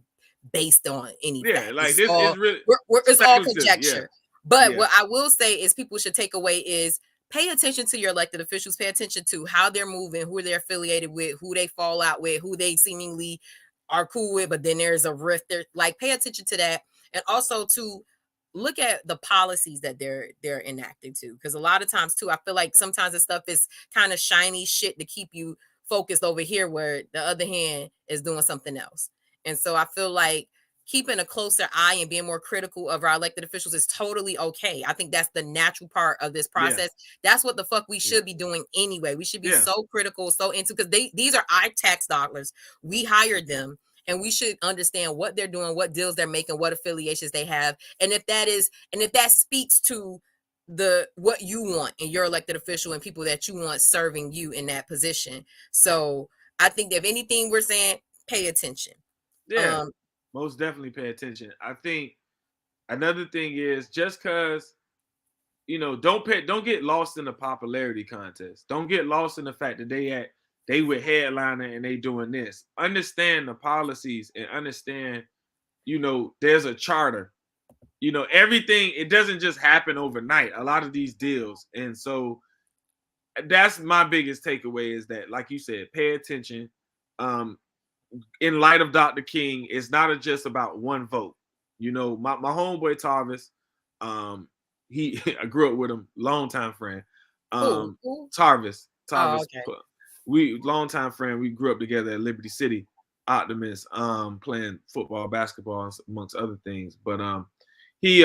based on anything. Yeah, like this is really it's all conjecture. Yeah. But what I will say is people should take away is pay attention to your elected officials. Pay attention to how they're moving, who they're affiliated with, who they fall out with, who they seemingly are cool with, but then there's a rift. Like, pay attention to that, and also to look at the policies that they're enacting too. Because a lot of times too, I feel like sometimes the stuff is kind of shiny shit to keep you focused over here, where the other hand is doing something else. And so I feel like keeping a closer eye and being more critical of our elected officials is totally okay. I think that's the natural part of this process. Yeah. That's what the fuck we should be doing anyway. We should be so critical, so into, because these are our tax dollars. We hired them, and we should understand what they're doing, what deals they're making, what affiliations they have. And if that speaks to what you want in your elected official and people that you want serving you in that position. So I think if anything we're saying, pay attention. Yeah. Most definitely pay attention. I think another thing is, just because, don't get lost in the popularity contest. Don't get lost in the fact that they were headliner and they doing this. Understand the policies and understand, there's a charter. Everything, it doesn't just happen overnight. A lot of these deals. And so that's my biggest takeaway, is that, like you said, pay attention. In light of Dr. King, it's not just about one vote. My homeboy Tarvis, I grew up with him, longtime friend. Tarvis. Oh, okay. We longtime friend. We grew up together at Liberty City Optimist, playing football, basketball, amongst other things. But he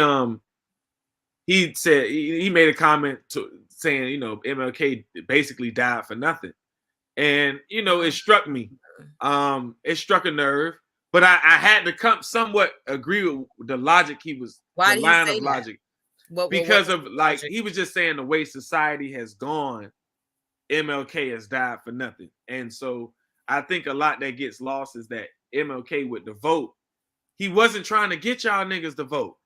said he made a comment saying, MLK basically died for nothing. And, it struck me. It struck a nerve, but I had to somewhat agree with the logic he was. Why the did line he say of that? logic. Because of like logic? He was just saying the way society has gone, MLK has died for nothing. And so I think a lot that gets lost is that MLK with the vote, he wasn't trying to get y'all niggas to vote.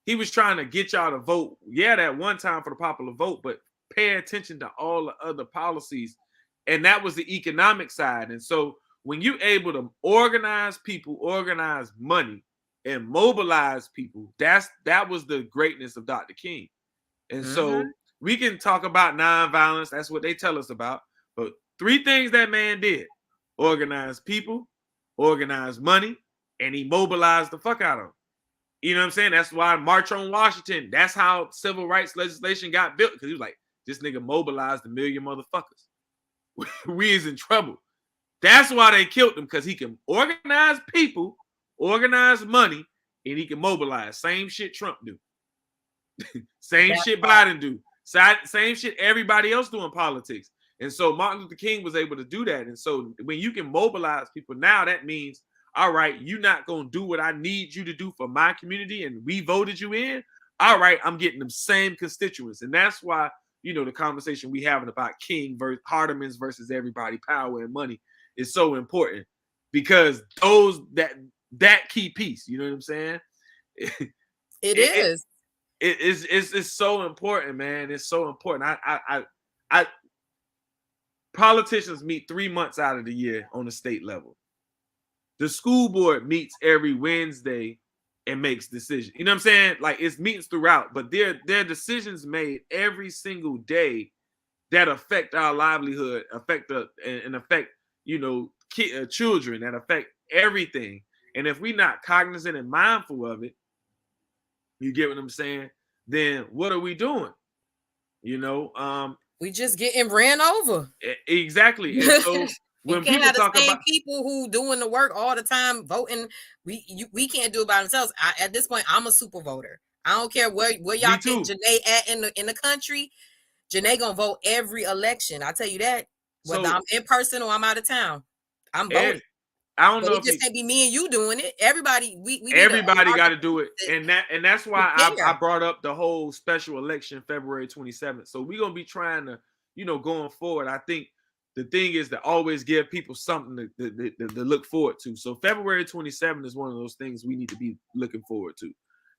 He was trying to get y'all to vote, that one time for the popular vote, but pay attention to all the other policies. And that was the economic side. And so when you're able to organize people, organize money, and mobilize people, that was the greatness of Dr. King. And so we can talk about nonviolence. That's what they tell us about. But 3 things that man did: organize people, organize money, and he mobilized the fuck out of them. You know what I'm saying? That's why March on Washington, that's how civil rights legislation got built. Because he was like, this nigga mobilized 1 million motherfuckers. We is in trouble. That's why they killed him, because he can organize people, organize money, and he can mobilize. Same shit Trump do. Same shit Biden do. Same shit everybody else do in politics. And so Martin Luther King was able to do that. And so when you can mobilize people now, that means all right, you're not going to do what I need you to do for my community, and we voted you in. All right, I'm getting them same constituents. And that's why, the conversation we having about King versus Hardamans versus everybody, power and money is so important, because that key piece, you know what I'm saying? It's so important, man. It's so important. I politicians meet 3 months out of the year on the state level. The school board meets every Wednesday and makes decisions. You know what I'm saying? Like, it's meetings throughout, but there are decisions made every single day that affect our livelihood, affect children, that affect everything. And if we're not cognizant and mindful of it, you get what I'm saying? Then what are we doing? We just getting ran over. Exactly. And so when people talk about people who doing the work all the time voting, we can't do it by themselves. At this point, I'm a super voter. I don't care where y'all think Janae at in the country. Janae gonna vote every election. I tell you that. Whether I'm in person or I'm out of town, I'm voting. I don't know if it just can't be me and you doing it. Everybody, everybody got to do it, and that's why I brought up the whole special election February 27th. So we're gonna be trying to, going forward. I think the thing is to always give people something to look forward to. So February 27th is one of those things we need to be looking forward to.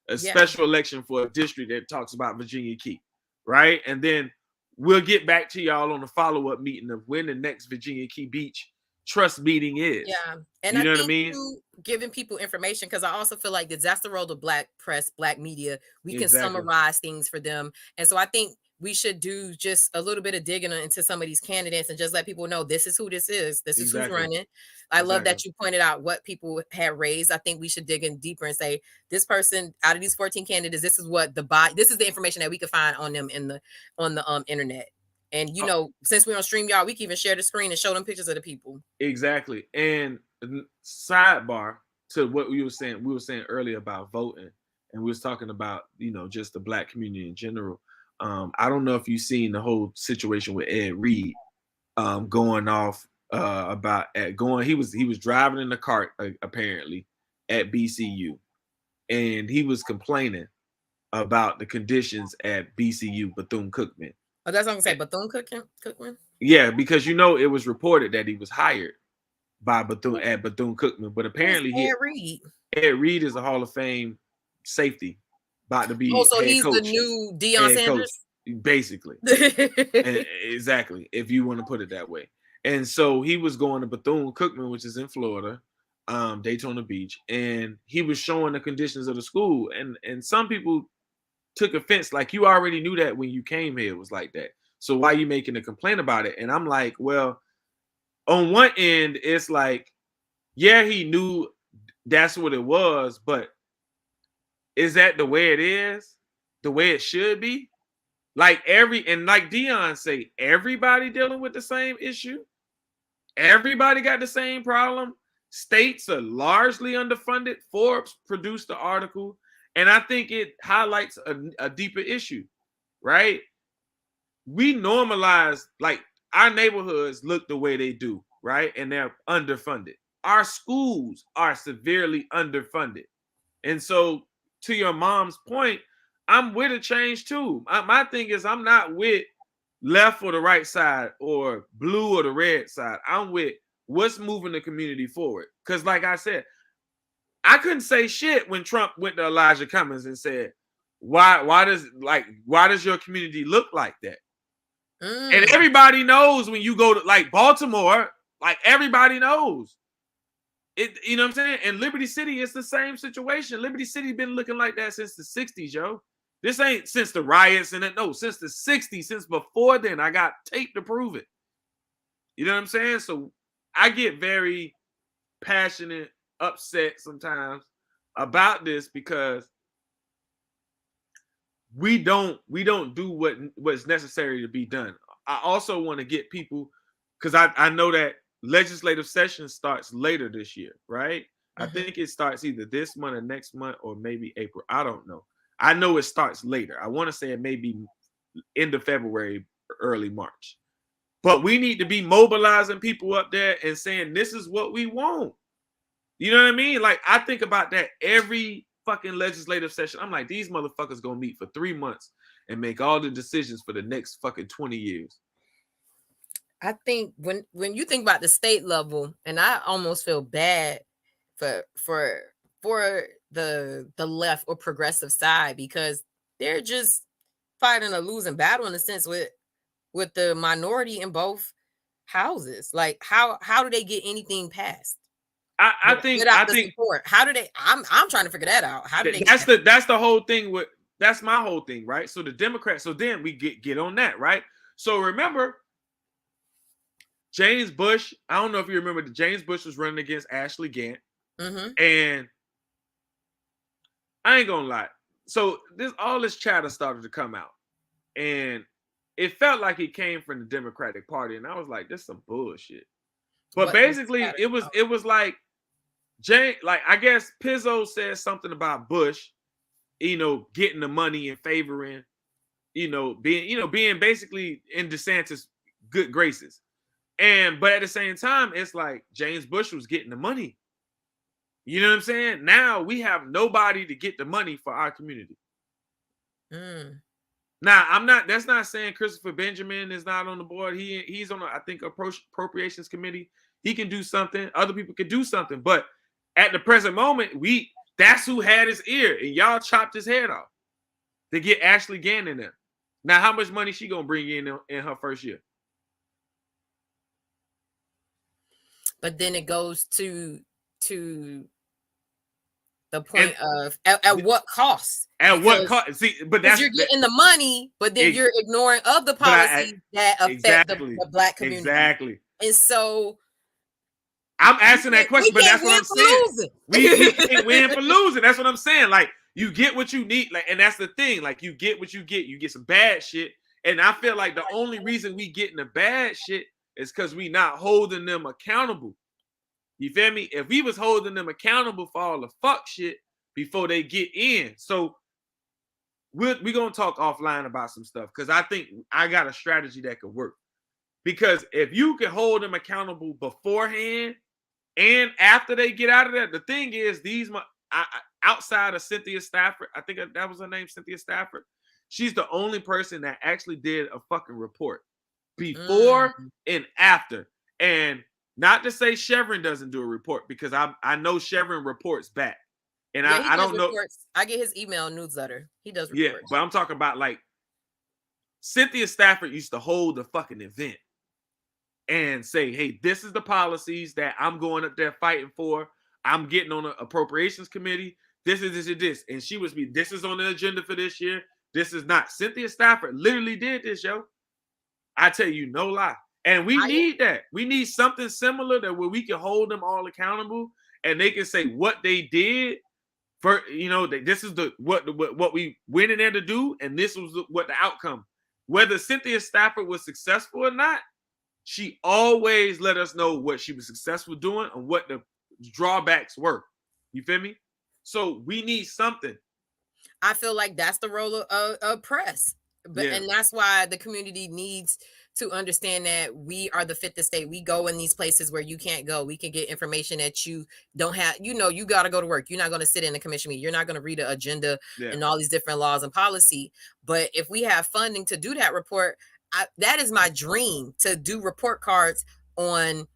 A special election for a district that talks about Virginia Key, right? And then we'll get back to y'all on the follow-up meeting of when the next Virginia Key Beach trust meeting is. Yeah. And you know what I mean? Giving people information, because I also feel like that's the role of Black press, Black media. We can summarize things for them. And so I think we should do just a little bit of digging into some of these candidates and just let people know this is who this is. This is who's running. I love that you pointed out what people had raised. I think we should dig in deeper and say, this person out of these 14 candidates, this is what this is the information that we can find on them on the internet. And since we're on StreamYard, we can even share the screen and show them pictures of the people. Exactly. And sidebar to what we were saying earlier about voting, and we was talking about, just the Black community in general. I don't know if you've seen the whole situation with Ed Reed going off he was driving in the cart apparently at BCU, and he was complaining about the conditions at BCU Bethune-Cookman. Oh, that's what I'm gonna say, Bethune-Cookman? Yeah, because it was reported that he was hired by Bethune-Cookman, but apparently Ed Reed is a Hall of Fame safety, about to be so he's coach, the new Deion Sanders, coach, basically. Exactly, if you want to put it that way. And so he was going to Bethune-Cookman, which is in Florida, Daytona Beach, and he was showing the conditions of the school, and some people took offense, like, you already knew that when you came here it was like that, so why are you making a complaint about it? And I'm like, well, on one end it's like, yeah, he knew that's what it was, but is that the way it is, the way it should be? Like like Deion say, everybody dealing with the same issue, everybody got the same problem. States are largely underfunded. Forbes produced the article, and I think it highlights a deeper issue, right? We normalize, like, our neighborhoods look the way they do, right? And they're underfunded. Our schools are severely underfunded. And so, to your mom's point, I'm with a change too. My thing is, I'm not with left or the right side or blue or the red side. I'm with what's moving the community forward. Because like I said, I couldn't say shit when Trump went to Elijah Cummings and said, why does your community look like that? And everybody knows when you go to like Baltimore, like everybody knows it, you know what I'm saying? And Liberty City is the same situation. Liberty City been looking like that since the 60s, yo. This ain't since the riots and that, no, since the 60s, since before then. I got tape to prove it. You know what I'm saying? So I get very passionate, upset sometimes about this because we don't do what's necessary to be done. I also want to get people, because I know that legislative session starts later this year, right? Mm-hmm. I think it starts either this month or next month or maybe April. I don't know. I know it starts later. I want to say it may be end of February, early March. But we need to be mobilizing people up there and saying, this is what we want. You know what I mean? Like, I think about that every fucking legislative session. I'm like, these motherfuckers gonna meet for 3 months and make all the decisions for the next fucking 20 years. I think when you think about the state level, and I almost feel bad for the left or progressive side, because they're just fighting a losing battle in a sense with the minority in both houses. Like, how do they get anything passed? I think without the support. How do they? I'm trying to figure that out. How do they? That's the whole thing with. That's my whole thing, right? So the Democrats. So then we get on that, right? So remember, James Bush. I don't know if you remember that James Bush was running against Ashley Gant, and I ain't gonna lie. So all this chatter started to come out, and it felt like it came from the Democratic Party, and I was like, "This is some bullshit." But basically, it was like I guess Pizzo said something about Bush, getting the money and favoring, being basically in DeSantis' good graces. But at the same time, it's like James Bush was getting the money. You know what I'm saying? Now we have nobody to get the money for our community. Now, that's not saying Christopher Benjamin is not on the board. He's on, I think, appropriations committee. He can do something. Other people can do something. But at the present moment, that's who had his ear, and y'all chopped his head off to get Ashley Gann in there. Now, how much money she gonna bring in her first year? But then it goes to the point of at what cost? At what cost? See, but you're getting the money, but then you're ignoring other policies that affect the Black community. Exactly. And so I'm asking that question, but that's what I'm saying. We can't win for losing. That's what I'm saying. Like, you get what you need, like, and that's the thing. Like, you get what you get. You get some bad shit, and I feel like the only reason we getting the bad shit is because we not holding them accountable. You feel me? If we was holding them accountable for all the fuck shit before they get in, so we're gonna talk offline about some stuff, because I think I got a strategy that could work. Because if you can hold them accountable beforehand and after they get out of there, the thing is, outside of Cynthia Stafford, I think that was her name, Cynthia Stafford, she's the only person that actually did a fucking report before and after. And not to say Chevron doesn't do a report, because I know Chevron reports back. And I don't know. I get his email newsletter. He does reports. Yeah, but I'm talking about, like, Cynthia Stafford used to hold the fucking event and say, hey, this is the policies that I'm going up there fighting for. I'm getting on an appropriations committee. This is this. And she was this is on the agenda for this year. This is not. Cynthia Stafford literally did this, yo. I tell you, no lie. And we need that. We need something similar that where we can hold them all accountable, and they can say what they did for, this is what we went in there to do, and this was what the outcome. Whether Cynthia Stafford was successful or not, she always let us know what she was successful doing and what the drawbacks were. You feel me? So we need something. I feel like that's the role of press. And that's why the community needs to understand that we are the fifth estate. We go in these places where you can't go. We can get information that you don't have. You got to go to work. You're not going to sit in a commission meeting. You're not going to read an agenda and all these different laws and policy. But if we have funding to do that report, that is my dream, to do report cards on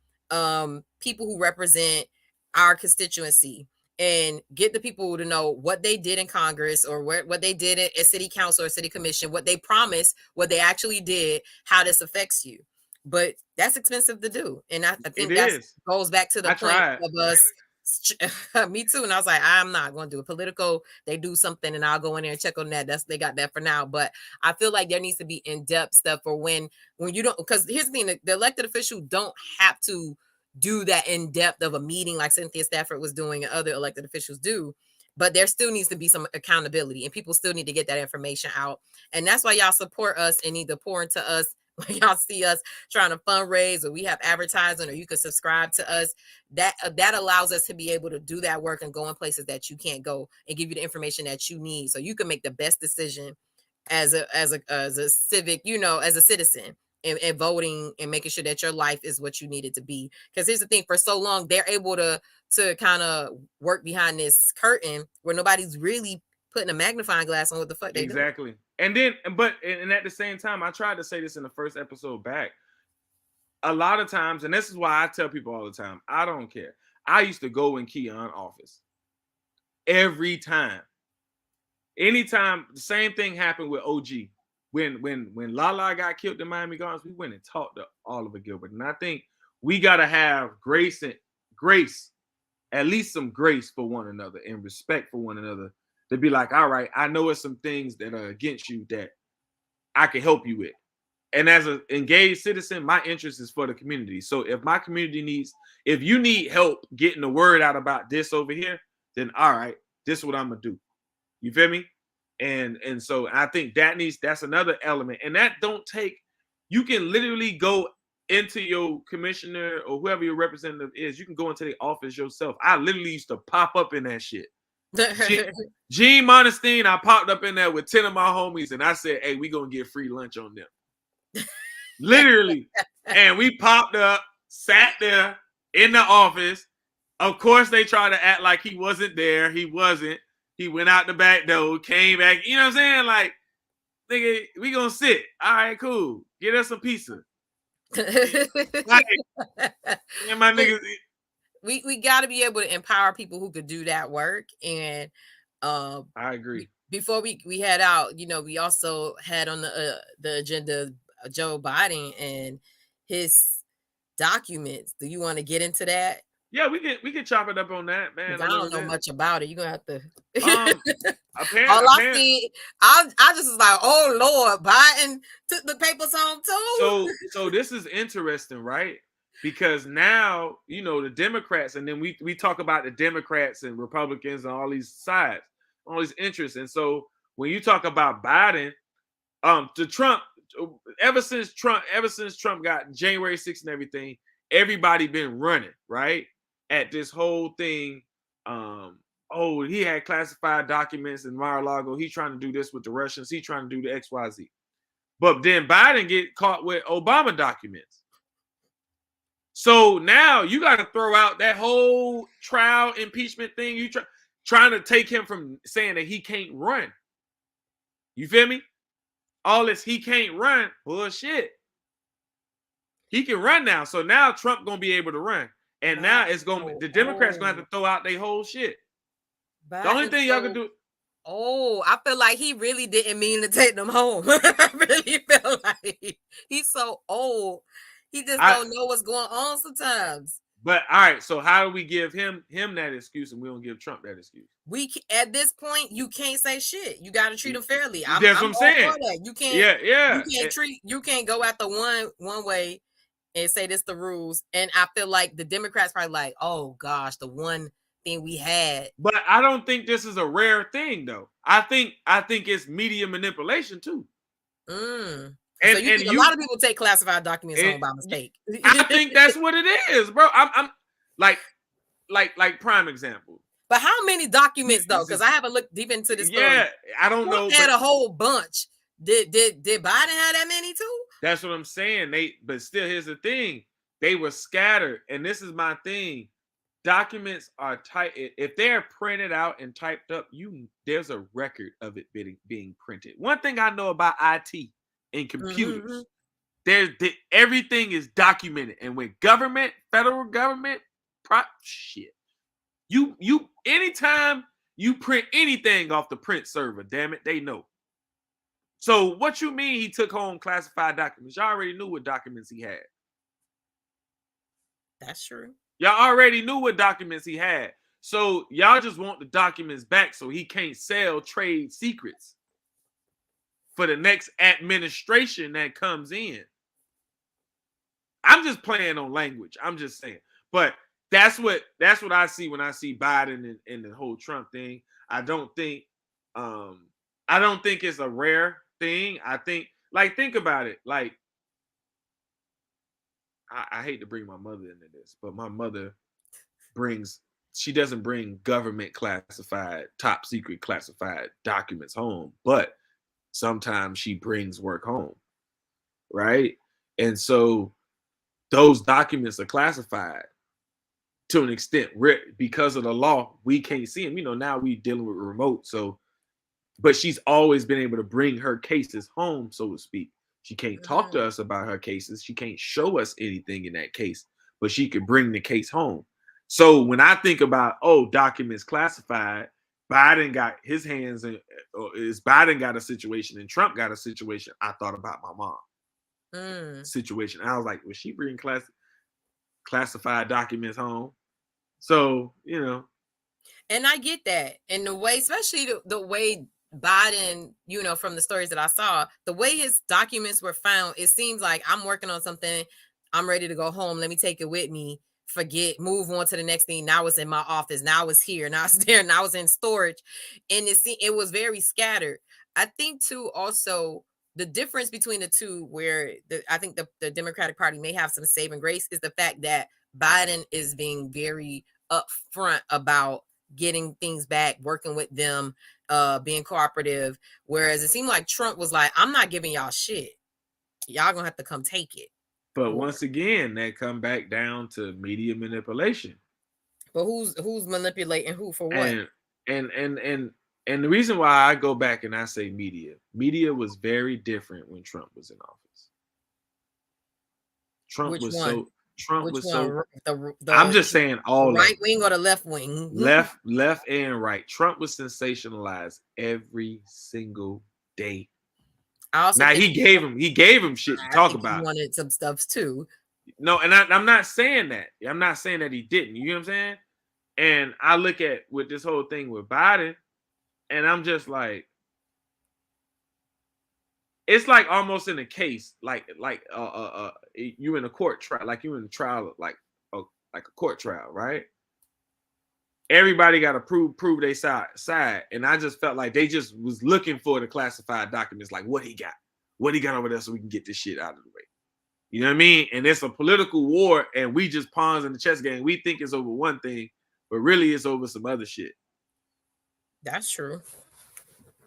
people who represent our constituency, and get the people to know what they did in Congress, or what they did at city council or city commission, what they promised, what they actually did, how this affects you. But that's expensive to do. And I think that goes back to the point of us. Me too. And I was like, I'm not going to do a political. They do something and I'll go in there and check on that. They got that for now. But I feel like there needs to be in-depth stuff for when you don't, because here's the thing, the elected official don't have to do that in depth of a meeting like Cynthia Stafford was doing and other elected officials do, but there still needs to be some accountability, and people still need to get that information out. And that's why y'all support us and either pour into us when y'all see us trying to fundraise, or we have advertising, or you can subscribe to us. That allows us to be able to do that work and go in places that you can't go, and give you the information that you need, so you can make the best decision as a civic, as a citizen. and voting and making sure that your life is what you need it to be. Because here's the thing, for so long, they're able to kind of work behind this curtain where nobody's really putting a magnifying glass on what the fuck they do. Exactly. And then, and at the same time, I tried to say this in the first episode back. A lot of times, and this is why I tell people all the time, I don't care. I used to go in Keon office every time. Anytime, the same thing happened with OG. When Lala got killed in Miami Gardens, we went and talked to Oliver Gilbert. And I think we gotta have grace, at least some grace for one another and respect for one another, to be like, all right, I know it's some things that are against you that I can help you with. And as an engaged citizen, my interest is for the community. So if my community if you need help getting the word out about this over here, then all right, this is what I'm gonna do. You feel me? And so I think that's another element. And that don't take, you can literally go into your commissioner or whoever your representative is, you can go into the office yourself. I literally used to pop up in that shit. Gene Monestein, I popped up in there with 10 of my homies and I said, hey, we gonna get free lunch on them. Literally. And we popped up, sat there in the office. Of course, they tried to act like he wasn't there. He wasn't. He went out the back door, came back. You know what I'm saying? Like, nigga, we gonna sit. All right, cool. Get us some pizza. Like, and my niggas. We got to be able to empower people who could do that work. And I agree. Before we head out, you know, we also had on the agenda Joe Biden and his documents. Do you want to get into that? Yeah, we can chop it up on that, man. I don't know much about it. You're gonna have to. Apparently, all I see, I just was like, oh Lord, Biden took the papers home too. So this is interesting, right? Because now, you know, the Democrats, and then we talk about the Democrats and Republicans and all these sides, all these interests. And so when you talk about Biden, to Trump, ever since Trump got January 6th and everything, everybody been running, right? At this whole thing. He had classified documents in Mar-a-Lago. He's trying to do this with the Russians. He's trying to do the XYZ. But then Biden get caught with Obama documents. So now you got to throw out that whole trial impeachment thing. You trying to take him from saying that he can't run. You feel me? All this he can't run, bullshit. He can run now. So now Trump gonna be able to run. And now it's gonna the Democrats gonna have to throw out their whole shit. The only thing y'all can do. Oh, I feel like he really didn't mean to take them home. I really feel like he's so old. He just don't know what's going on sometimes. But all right, so how do we give him that excuse and we don't give Trump that excuse? At this point, you can't say shit. You got to treat him fairly. That's what I'm saying. You can't. Yeah. You can't go at the one way and say this the rules. And I feel like the Democrats probably like, oh gosh, the one thing we had. But I don't think this is a rare thing though. I think it's media manipulation too. And a lot of people take classified documents home by mistake. I think that's what it is, bro. I'm like prime example. But how many documents though? Because I haven't looked deep into this story. Yeah, I don't know. Had a whole bunch. Did Biden have that many too? That's what I'm saying. But still, here's the thing: they were scattered, and this is my thing. Documents are tight. If they're printed out and typed up, there's a record of it being printed. One thing I know about IT and computers, everything is documented. And when federal government, anytime you print anything off the print server, damn it, they know. So what you mean he took home classified documents? Y'all already knew what documents he had. That's true. Y'all already knew what documents he had. So y'all just want the documents back so he can't sell trade secrets for the next administration that comes in. I'm just playing on language. I'm just saying. But that's what I see when I see Biden and the whole Trump thing. I don't think it's a rare thing. I think, think about it. Like, I hate to bring my mother into this, but my mother she doesn't bring government classified, top secret classified documents home, but sometimes she brings work home, right? And so those documents are classified to an extent. Because of the law, we can't see them. You know, now we dealing with remote. So, but she's always been able to bring her cases home, so to speak. She can't talk to us about her cases. She can't show us anything in that case, but she could bring the case home. So when I think about, documents classified, Biden got his hands in, is Biden got a situation and Trump got a situation, I thought about my mom situation. I was like, was she bringing classified documents home? So, you know. And I get that. And the way, especially the way Biden, you know, from the stories that I saw, the way his documents were found, it seems like I'm working on something. I'm ready to go home. Let me take it with me. Forget, move on to the next thing. Now it's in my office. Now it's here. Now it's there. Now it's in storage. And it was very scattered. I think too, also, the difference between the two, where I think the Democratic Party may have some saving grace, is the fact that Biden is being very upfront about getting things back, working with them, being cooperative. Whereas it seemed like Trump was like, I'm not giving y'all shit. Y'all gonna have to come take it. But once again, that come back down to media manipulation. But who's manipulating who for what? And the reason why I go back and I say media was very different when Trump was in office. I'm just saying all right wing or the left wing? Left and right. Trump was sensationalized every single day. Now he gave him shit to talk about. He wanted some stuff too. No, and I'm not saying that. I'm not saying that he didn't. You know what I'm saying? And I look at with this whole thing with Biden, and I'm just like, it's like almost in a case, like you in a court trial, like you in a trial, like a court trial, right? Everybody got to prove their side, and I just felt like they just was looking for the classified documents, like what he got over there, so we can get this shit out of the way. You know what I mean? And it's a political war, and we just pawns in the chess game. We think it's over one thing, but really it's over some other shit. That's true.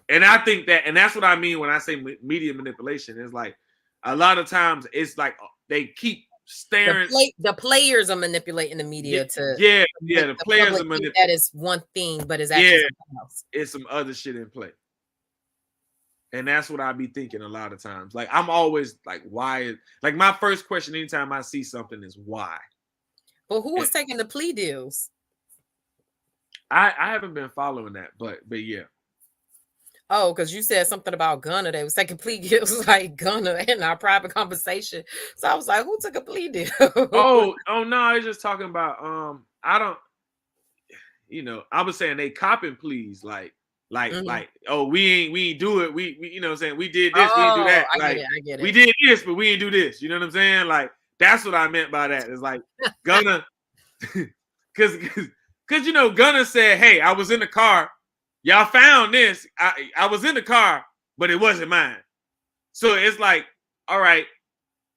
And I think that, and that's what I mean when I say media manipulation. It's like a lot of times it's like they keep staring. The players are manipulating the media the players are manipulating. That is one thing, but it's actually something else. It's some other shit in play. And that's what I be thinking a lot of times. Like I'm always like, why? Like my first question anytime I see something is why. But who was taking the plea deals? I haven't been following that, but yeah. Oh, because you said something about Gunna. They was taking plea deals like Gunna in our private conversation. So I was like, who took a plea deal? oh no, I was just talking about I don't, you know, I was saying they copping pleas like oh we ain't do it. We you know what I'm saying, we did this, we didn't do that. I get it. We did this, but we didn't do this. You know what I'm saying? Like that's what I meant by that. It's like Gunna because you know Gunna said, hey, I was in the car. Y'all found this. I was in the car, but it wasn't mine. So it's like, all right,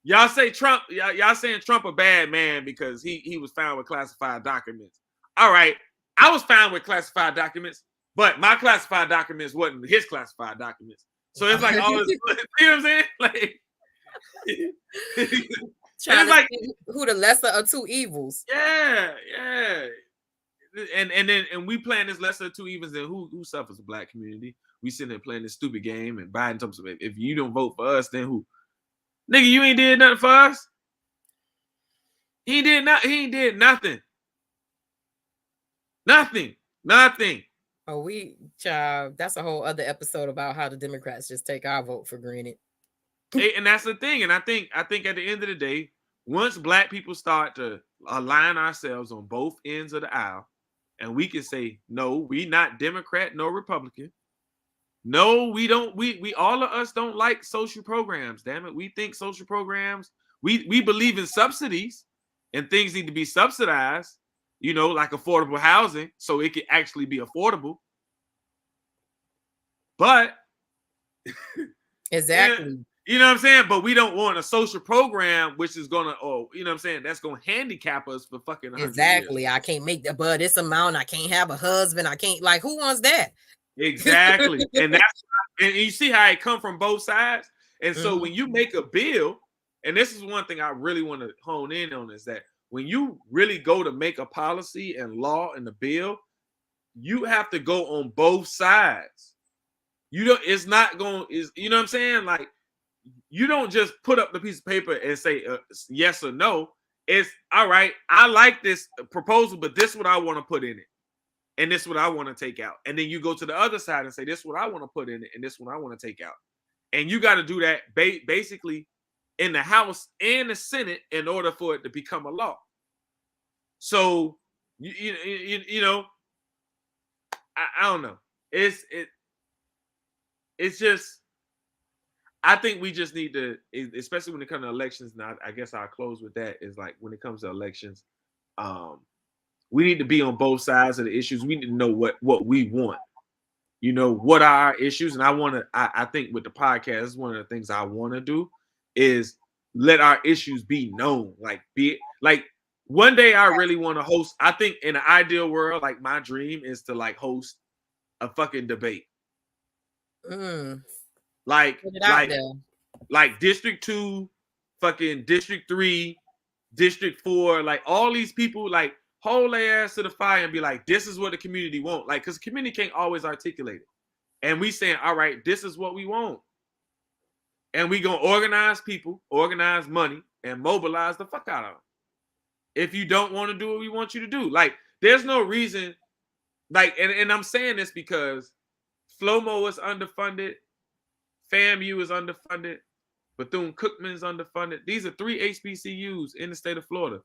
y'all say Trump, y'all saying Trump a bad man because he was found with classified documents. All right, I was found with classified documents, but my classified documents wasn't his classified documents. So it's like all this, you know what I'm saying? Like, trying to like who the lesser of two evils. Yeah. And we playing this lesser of two evils, and who suffers? The black community. We sitting there playing this stupid game, and Biden talks about if you don't vote for us, then who? Nigga, you ain't did nothing for us. He ain't did nothing. Nothing. Oh, child, that's a whole other episode about how the Democrats just take our vote for granted. And that's the thing. And I think at the end of the day, once black people start to align ourselves on both ends of the aisle, and we can say, no, we not Democrat, no Republican. No, we don't. We all of us don't like social programs. Damn it, we think social programs. We believe in subsidies, and things need to be subsidized. You know, like affordable housing, so it can actually be affordable. But exactly. You know what I'm saying? But we don't want a social program which is gonna, you know what I'm saying, that's gonna handicap us for fucking 100 exactly. years. I can't make that, but this amount. I can't have a husband. I can't, like, who wants that? Exactly. And you see how it come from both sides. And so when you make a bill and this is one thing I really want to hone in on, is that when you really go to make a policy and law and the bill, you have to go on both sides. You don't, it's not going, is, you know what I'm saying? Like, you don't just put up the piece of paper and say yes or no. It's all right. I like this proposal, but this is what I want to put in it. And this is what I want to take out. And then you go to the other side and say, this is what I want to put in it. And this is what I want to take out. And you got to do that basically in the House and the Senate in order for it to become a law. So, you know, I don't know. It's just, I think we just need to, especially when it comes to elections. Now, I guess I'll close with that. Is like when it comes to elections, we need to be on both sides of the issues. We need to know what we want. You know, what are our issues? And I think with the podcast, one of the things I want to do is let our issues be known. Like one day I really want to host. I think in an ideal world, like my dream is to like host a fucking debate. Like District 2, fucking District 3, District 4, like all these people, like hold their ass to the fire and be like, this is what the community want. Like, because the community can't always articulate it. And we saying, all right, this is what we want. And we gonna organize people, organize money, and mobilize the fuck out of them. If you don't want to do what we want you to do. Like, there's no reason, like, and I'm saying this because FLOMO is underfunded, FAMU is underfunded, Bethune-Cookman is underfunded. These are 3 HBCUs in the state of Florida.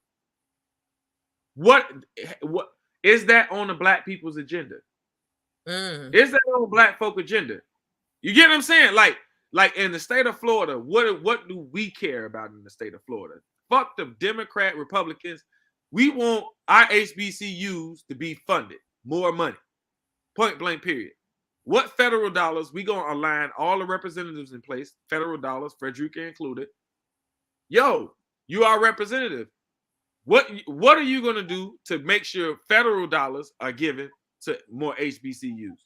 What is that on the black people's agenda? Is that on black folk agenda? You get what I'm saying? Like in the state of Florida, what do we care about in the state of Florida? Fuck the Democrat, Republicans. We want our HBCUs to be funded, more money. Point blank, period. What federal dollars we gonna align all the representatives in place? Federal dollars, Frederica included. Yo, you are representative. What are you gonna do to make sure federal dollars are given to more HBCUs?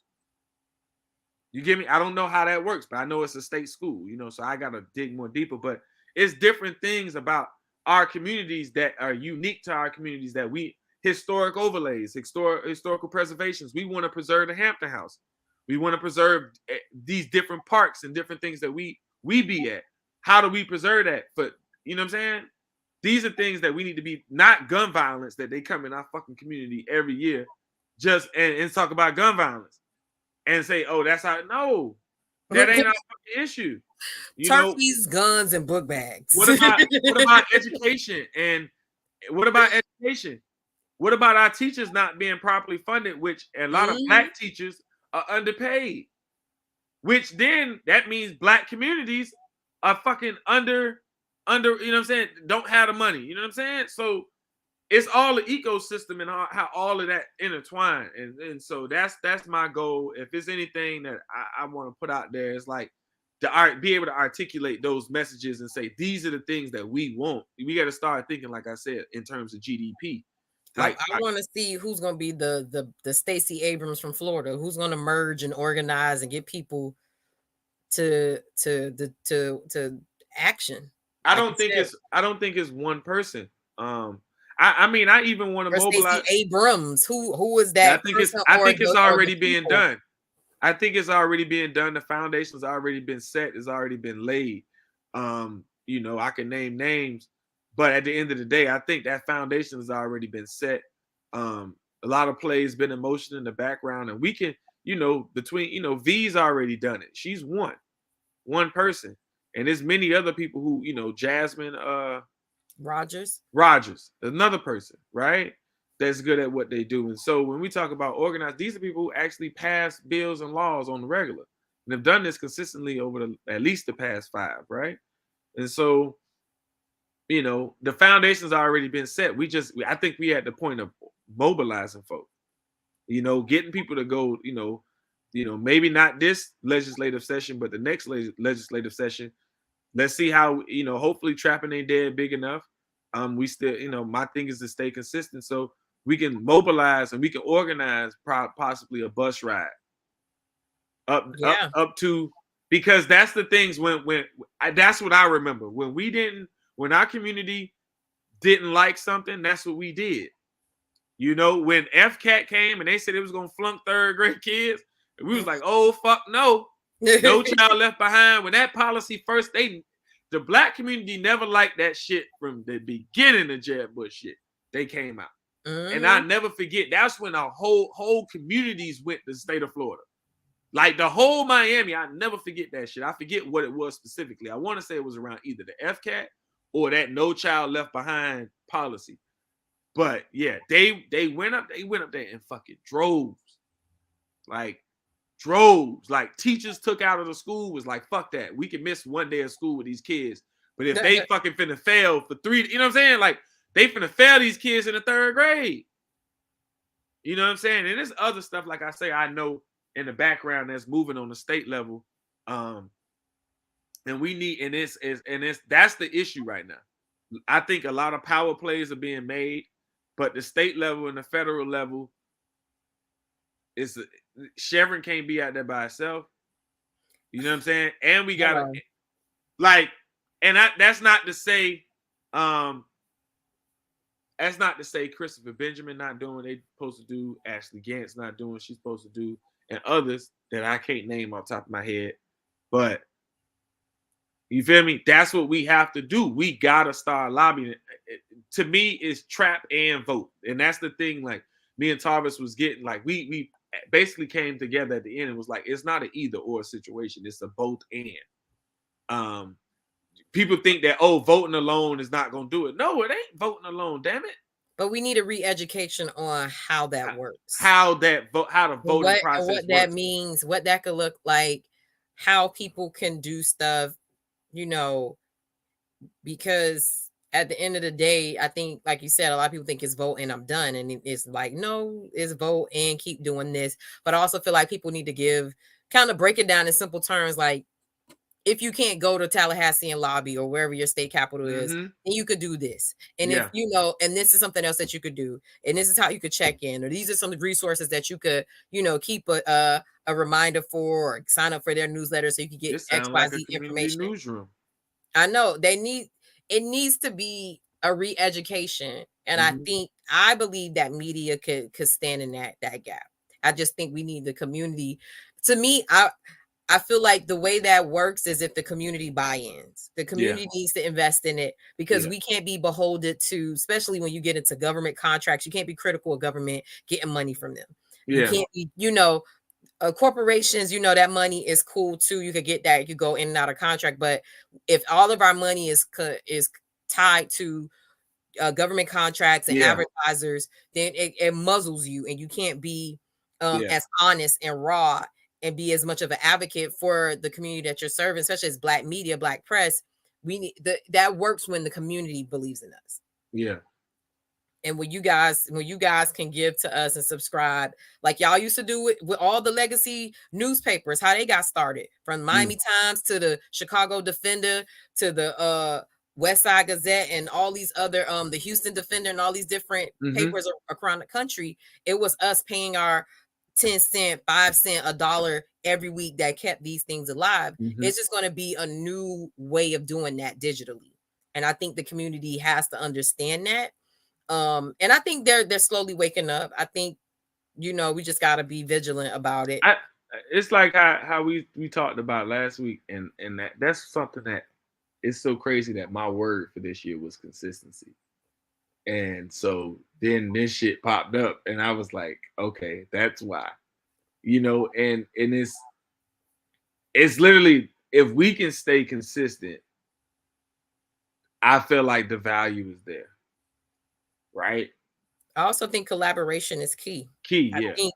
You get me? I don't know how that works, but I know it's a state school, you know, so I gotta dig more deeper. But it's different things about our communities that are unique to our communities that we historic overlays, historical preservations. We want to preserve the Hampton House. We want to preserve these different parks and different things that we be at. How do we preserve that? But you know what I'm saying? These are things that we need to be, not gun violence that they come in our fucking community every year just and talk about gun violence and say, oh, that's how. No, that ain't our fucking issue. Turkeys, guns, and book bags. What about education? And what about education? What about our teachers not being properly funded, which a lot of black teachers are underpaid, which then that means black communities are fucking under, you know what I'm saying, don't have the money, you know what I'm saying? So it's all the ecosystem and how all of that intertwine. And so that's my goal. If there's anything that I want to put out there, it's like to be able to articulate those messages and say, these are the things that we want. We got to start thinking, like I said, in terms of GDP. Like, I want to see who's going to be the Stacey Abrams from Florida, who's going to merge and organize and get people to action. I don't think it's one person. I mean, I even want to mobilize Stacey Abrams. Who is that? I think it's already being done. I think it's already being done. The foundation's already been set. It's already been laid. You know, I can name names. But at the end of the day, I think that foundation has already been set. A lot of plays been in motion in the background, and we can, you know, V's already done it. She's one person, and there's many other people who, you know, Jasmine Rogers, another person, right? That's good at what they do. And so when we talk about organized, these are people who actually pass bills and laws on the regular and have done this consistently over at least the past 5, right? And so, you know, the foundation's already been set. I think we at the point of mobilizing folks, you know, getting people to go, you know, maybe not this legislative session, but the next legislative session. Let's see how, you know, hopefully Trappin Aint dead big enough. We still, you know, my thing is to stay consistent so we can mobilize and we can organize possibly a bus ride up to, because that's the things when that's what I remember when we didn't when our community didn't like something, that's what we did. You know, when FCAT came and they said it was gonna flunk third grade kids, we was like, oh fuck no, no child left behind. When that policy first, the black community never liked that shit from the beginning of Jeb Bush shit. They came out. And I never forget, that's when our whole communities went to the state of Florida. Like the whole Miami, I never forget that shit. I forget what it was specifically. I want to say it was around either the FCAT or that no child left behind policy. But yeah, they went up there in fucking droves. Like droves. Like teachers took out of the school, was like, fuck that. We can miss one day of school with these kids. But if they fucking finna fail for 3, you know what I'm saying? Like they finna fail these kids in the 3rd grade. You know what I'm saying? And there's other stuff, like I say, I know in the background that's moving on the state level. And we need, and that's the issue right now. I think a lot of power plays are being made, but the state level and the federal level Chevron can't be out there by itself. You know what I'm saying? And we gotta like, and that's not to say Christopher Benjamin not doing what they supposed to do, Ashley Gantz not doing what she's supposed to do, and others that I can't name off the top of my head. But you feel me? That's what we have to do. We gotta start lobbying. To me, it's trap and vote. And that's the thing, like me and Tarvis was getting, like we basically came together at the end and was like, it's not an either or situation, it's a both and. People think that, voting alone is not gonna do it. No, it ain't voting alone, damn it. But we need a re-education on how that works. How the voting process what works. that means, what that could look like, how people can do stuff, you know, because at the end of the day, I think, like you said, a lot of people think it's vote and I'm done. And it's like, no, it's vote and keep doing this. But I also feel like people need to kind of break it down in simple terms. Like, if you can't go to Tallahassee and lobby or wherever your state capital is, and you could do this. And if you know, and this is something else that you could do, and this is how you could check in, or these are some resources that you could, keep a reminder for, or sign up for their newsletter so you can get XYZ information. Newsroom. I know it needs to be a re-education. And I believe that media could stand in that gap. I just think we need the community. To me, I feel like the way that works is if the community buy-ins. The community needs to invest in it, because we can't be beholden to, especially when you get into government contracts, you can't be critical of government getting money from them. You can't be, corporations, that money is cool too. You could get that. You go in and out of contract. But if all of our money is tied to government contracts and advertisers, then it muzzles you, and you can't be as honest and raw and be as much of an advocate for the community that you're serving, especially as Black media, Black press. We need that works when the community believes in us. Yeah. And when you guys can give to us and subscribe, like y'all used to do it with all the legacy newspapers, how they got started, from Miami Times to the Chicago Defender to the West Side Gazette and all these other the Houston Defender and all these different papers around the country. It was us paying our 10 cent, 5 cent, $1 every week that kept these things alive. It's just going to be a new way of doing that digitally. And I think the community has to understand that. And I think they're slowly waking up. I think, we just got to be vigilant about it. It's like how we talked about last week. And that's something that is so crazy, that my word for this year was consistency. And so then this shit popped up and I was like, okay, that's why, and it's literally, if we can stay consistent, I feel like the value is there. Right. I also think collaboration is key. I think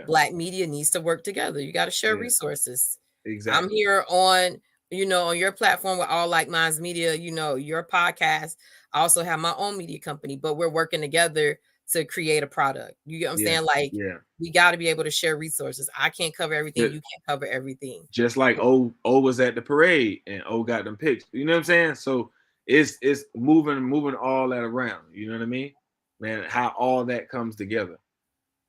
Black media needs to work together. You got to share resources. Exactly. I'm here on, on your platform with All Like Minds Media, your podcast. I also have my own media company, but we're working together to create a product. You get what I'm saying? Like, we got to be able to share resources. I can't cover everything. You can't cover everything. Just like O was at the parade and O got them pics. You know what I'm saying? So it's moving all that around. You know what I mean? Man, how all that comes together.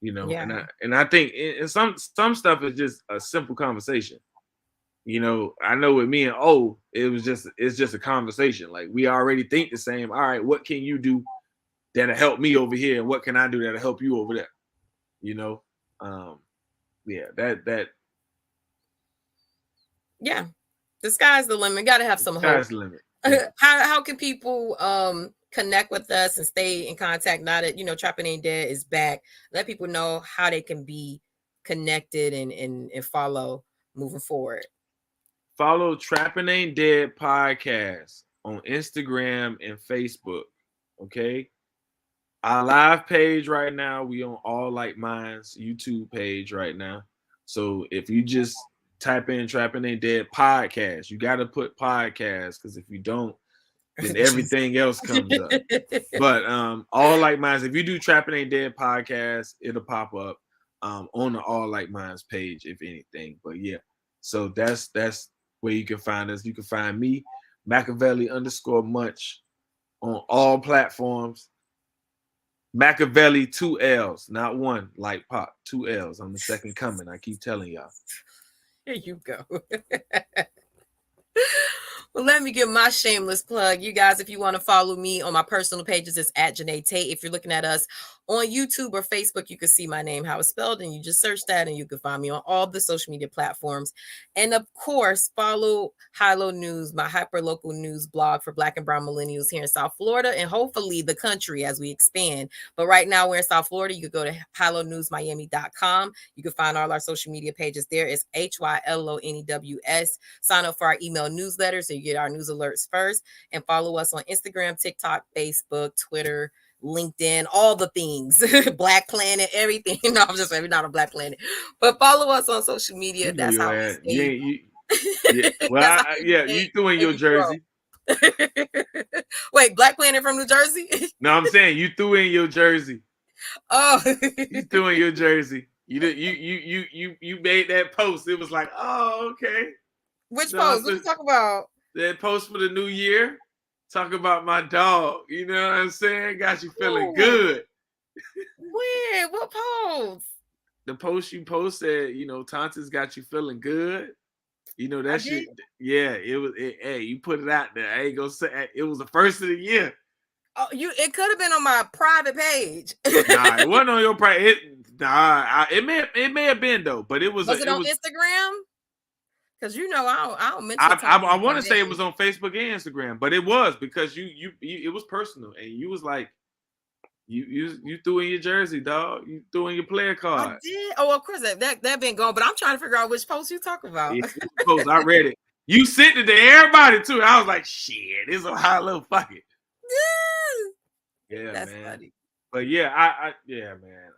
And I think some stuff is just a simple conversation. You know, I know with me and O, it's just a conversation. Like we already think the same. All right, what can you do that'll help me over here, and what can I do that'll help you over there? You know, yeah, that yeah, the sky's the limit. Got to have some hope. Sky's the limit. How can people connect with us and stay in contact now that Trappin Aint Dead is back? Let people know how they can be connected and follow moving forward. Follow Trappin Aint Dead podcast on Instagram and Facebook. Okay. Our live page right now, we on All Like Minds YouTube page right now. So if you just type in Trappin Aint Dead podcast, you got to put podcast, because if you don't, then everything else comes up. But All Like Minds, if you do Trappin Aint Dead podcast, it'll pop up on the All Like Minds page, if anything. But yeah, so that's where you can find us. You can find me, Machiavelli_Munch, on all platforms. Machiavelli, 2 L's, not one, like Pop, 2 L's. I'm the second coming. I keep telling y'all. Here you go. Well, let me give my shameless plug. You guys, if you want to follow me on my personal pages, it's at Janae Tate. If you're looking at us on YouTube or Facebook, you can see my name, how it's spelled, and you just search that, and you can find me on all the social media platforms. And of course, follow Hilo News, my hyper-local news blog for Black and Brown millennials here in South Florida, and hopefully the country as we expand. But right now, we're in South Florida. You can go to HiloNewsMiami.com. You can find all our social media pages there. It's HYLONEWS. Sign up for our email newsletter so you get our news alerts first, and follow us on Instagram, TikTok, Facebook, Twitter, LinkedIn, all the things. Black Planet, everything. No, I'm just saying, not a Black Planet, but follow us on social media. That's how we stay. Well, you threw in your jersey. Wait, Black Planet from New Jersey? No, I'm saying you threw in your jersey. Oh, you threw in your jersey. You made that post. It was like, oh, okay. Which post? What you talking about? That post for the new year. Talk about my dog. You know what I'm saying? Got you feeling good. When? What post? The post you posted, Tanta's got you feeling good. That shit. Yeah, it was. Hey, you put it out there. I ain't gonna say it was the first of the year. Oh, it could have been on my private page. Nah, it wasn't on your private. It may have been though, but it was. Was it on Instagram? Because I don't mention. I want to say it was on Facebook and Instagram, but it was because you it was personal, and you was like, you threw in your jersey, dog. You threw in your player card. I did. Oh, of course that been gone, but I'm trying to figure out which post you talk about. Yeah, post, I read it. You sent it to everybody too. I was like, shit, it's a high little fuck it. Yeah, that's man. Funny. But yeah, yeah, man.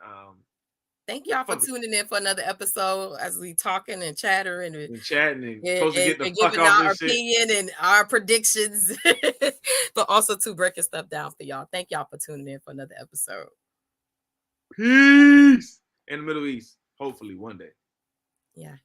Thank y'all for tuning in for another episode as we talking and chattering and chatting and giving our opinion and our predictions, but also to breaking stuff down for y'all. Thank y'all for tuning in for another episode. Peace in the Middle East. Hopefully one day. Yeah.